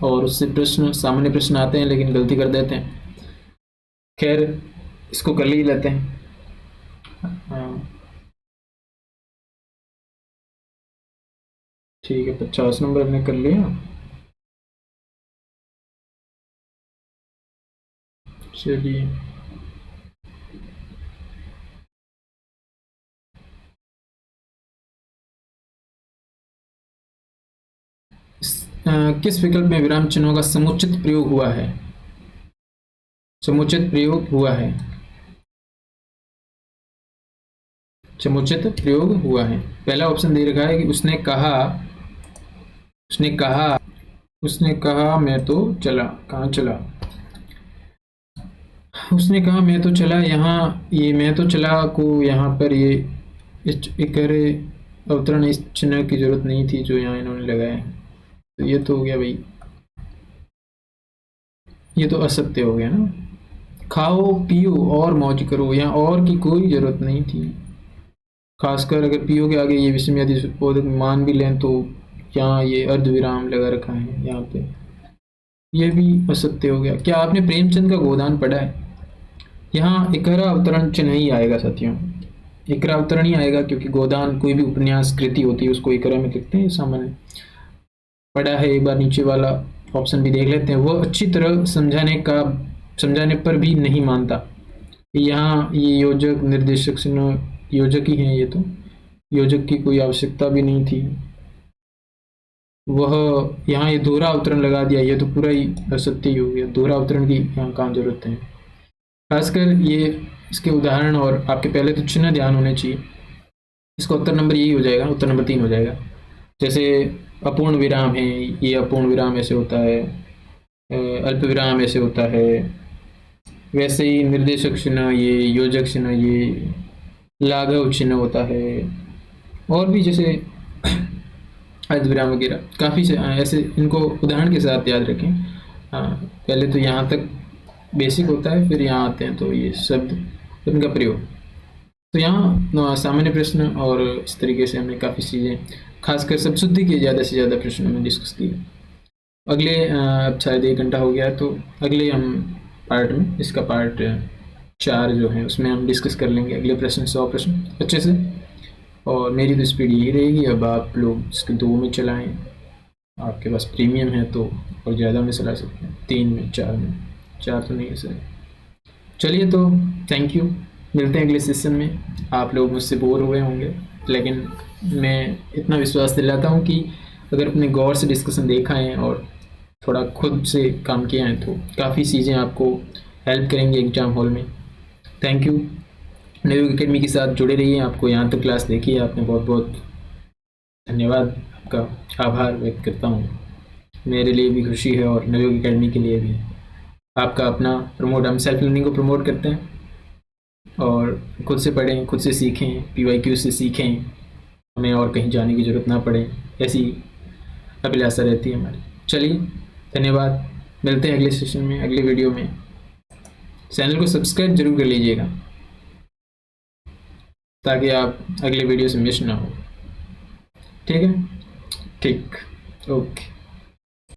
और उससे प्रश्न, सामान्य प्रश्न आते हैं लेकिन गलती कर देते हैं। खैर इसको कर ही लेते हैं। ठीक है, 50 नंबर हमने कर लिया। चलिए, किस विकल्प में विराम चिन्हों का समुचित प्रयोग हुआ है? समुचित प्रयोग हुआ है, समुचित प्रयोग हुआ है। पहला ऑप्शन दे रखा है कि उसने कहा, उसने कहा, उसने कहा मैं तो चला। कहाँ चला? उसने कहा मैं तो चला। यहाँ ये मैं तो चला को यहाँ पर ये इकरे अवतरण इस चिन्ह की जरूरत नहीं थी जो यहाँ इन्होंने लगाया है। तो ये तो हो गया भाई, ये तो असत्य हो गया ना। खाओ पियो और मौज करो, यहाँ और की कोई जरूरत नहीं थी। खासकर अगर पियो के आगे ये विस्मयादि बोधक मान भी लें तो यहाँ ये अर्ध विराम लगा रखा है यहाँ पे, ये भी असत्य हो गया। क्या आपने प्रेमचंद का गोदान पढ़ा है? यहाँ इकरा अवतरण चिन्ह ही आएगा साथियों, इकरा अवतरण ही आएगा, क्योंकि गोदान कोई भी उपन्यास कृति होती है उसको इकरा में लिखते हैं। सामान्य पढ़ा है, एक बार नीचे वाला ऑप्शन भी देख लेते हैं। वह अच्छी तरह समझाने पर भी नहीं मानता। यहाँ ये योजक निर्देशक से योजक ही हैं, ये तो योजक की कोई आवश्यकता भी नहीं थी। वह यहाँ ये दोहरा अवतरण लगा दिया, ये तो पूरा ही असत्य ही हो गया। दोहरा अवतरण की यहाँ कहाँ जरूरत है? खासकर ये इसके उदाहरण और आपके पहले तो चिन्ह ध्यान होने चाहिए। इसका उत्तर नंबर यही हो जाएगा, उत्तर नंबर 3 हो जाएगा। जैसे अपूर्ण विराम है, ये अपूर्ण विराम ऐसे होता है, अल्प विराम ऐसे होता है। वैसे ही निर्देशक चिन्ह, ये योजक चिन्ह, ये लाघव चिन्ह होता है। और भी जैसे अर्धविराम वगैरह काफ़ी से ऐसे, इनको उदाहरण के साथ याद रखें। पहले तो यहाँ तक बेसिक होता है, फिर यहाँ आते हैं तो ये शब्द इनका प्रयोग। तो यहाँ सामान्य प्रश्न और इस तरीके से हमने काफ़ी चीज़ें, खासकर सब शुद्धि के ज़्यादा से ज़्यादा प्रश्न हमने डिस्कस किए। अगले अब शायद 1 घंटा हो गया, तो अगले हम पार्ट में, इसका पार्ट 4 जो है उसमें हम डिस्कस कर लेंगे अगले प्रश्न, 100 प्रश्न अच्छे से। और मेरी तो स्पीड यही रहेगी। अब आप लोग इसके 2 में चलाएं, आपके पास प्रीमियम है तो और ज़्यादा में चला सकते हैं, 3 में, 4 में। 4 तो नहीं है सर। चलिए तो थैंक यू, मिलते हैं अगले सेशन में। आप लोग मुझसे बोर हुए होंगे, लेकिन मैं इतना विश्वास दिलाता हूँ कि अगर अपने गौर से डिस्कशन देखा है और थोड़ा खुद से काम किया है तो काफ़ी चीज़ें आपको हेल्प करेंगे एग्ज़ाम हॉल में। Thank you. नवयोग एकेडमी के साथ जुड़े रहिए। आपको यहाँ तक क्लास देखी है आपने, बहुत बहुत धन्यवाद, आपका आभार व्यक्त करता हूँ। मेरे लिए भी खुशी है और नवयोग एकेडमी के लिए भी। आपका अपना प्रमोट, हम सेल्फ लर्निंग को प्रमोट करते हैं और खुद से पढ़ें, खुद से सीखें, PYQ से सीखें, हमें और कहीं जाने की ज़रूरत ना पड़े, ऐसी अभिलाषा रहती है हमारी। चलिए धन्यवाद, मिलते हैं अगले सेशन में, अगले वीडियो में। चैनल को सब्सक्राइब जरूर कर लीजिएगा ताकि आप अगले वीडियो से मिस ना हो। ठीक है? ठीक, ओके।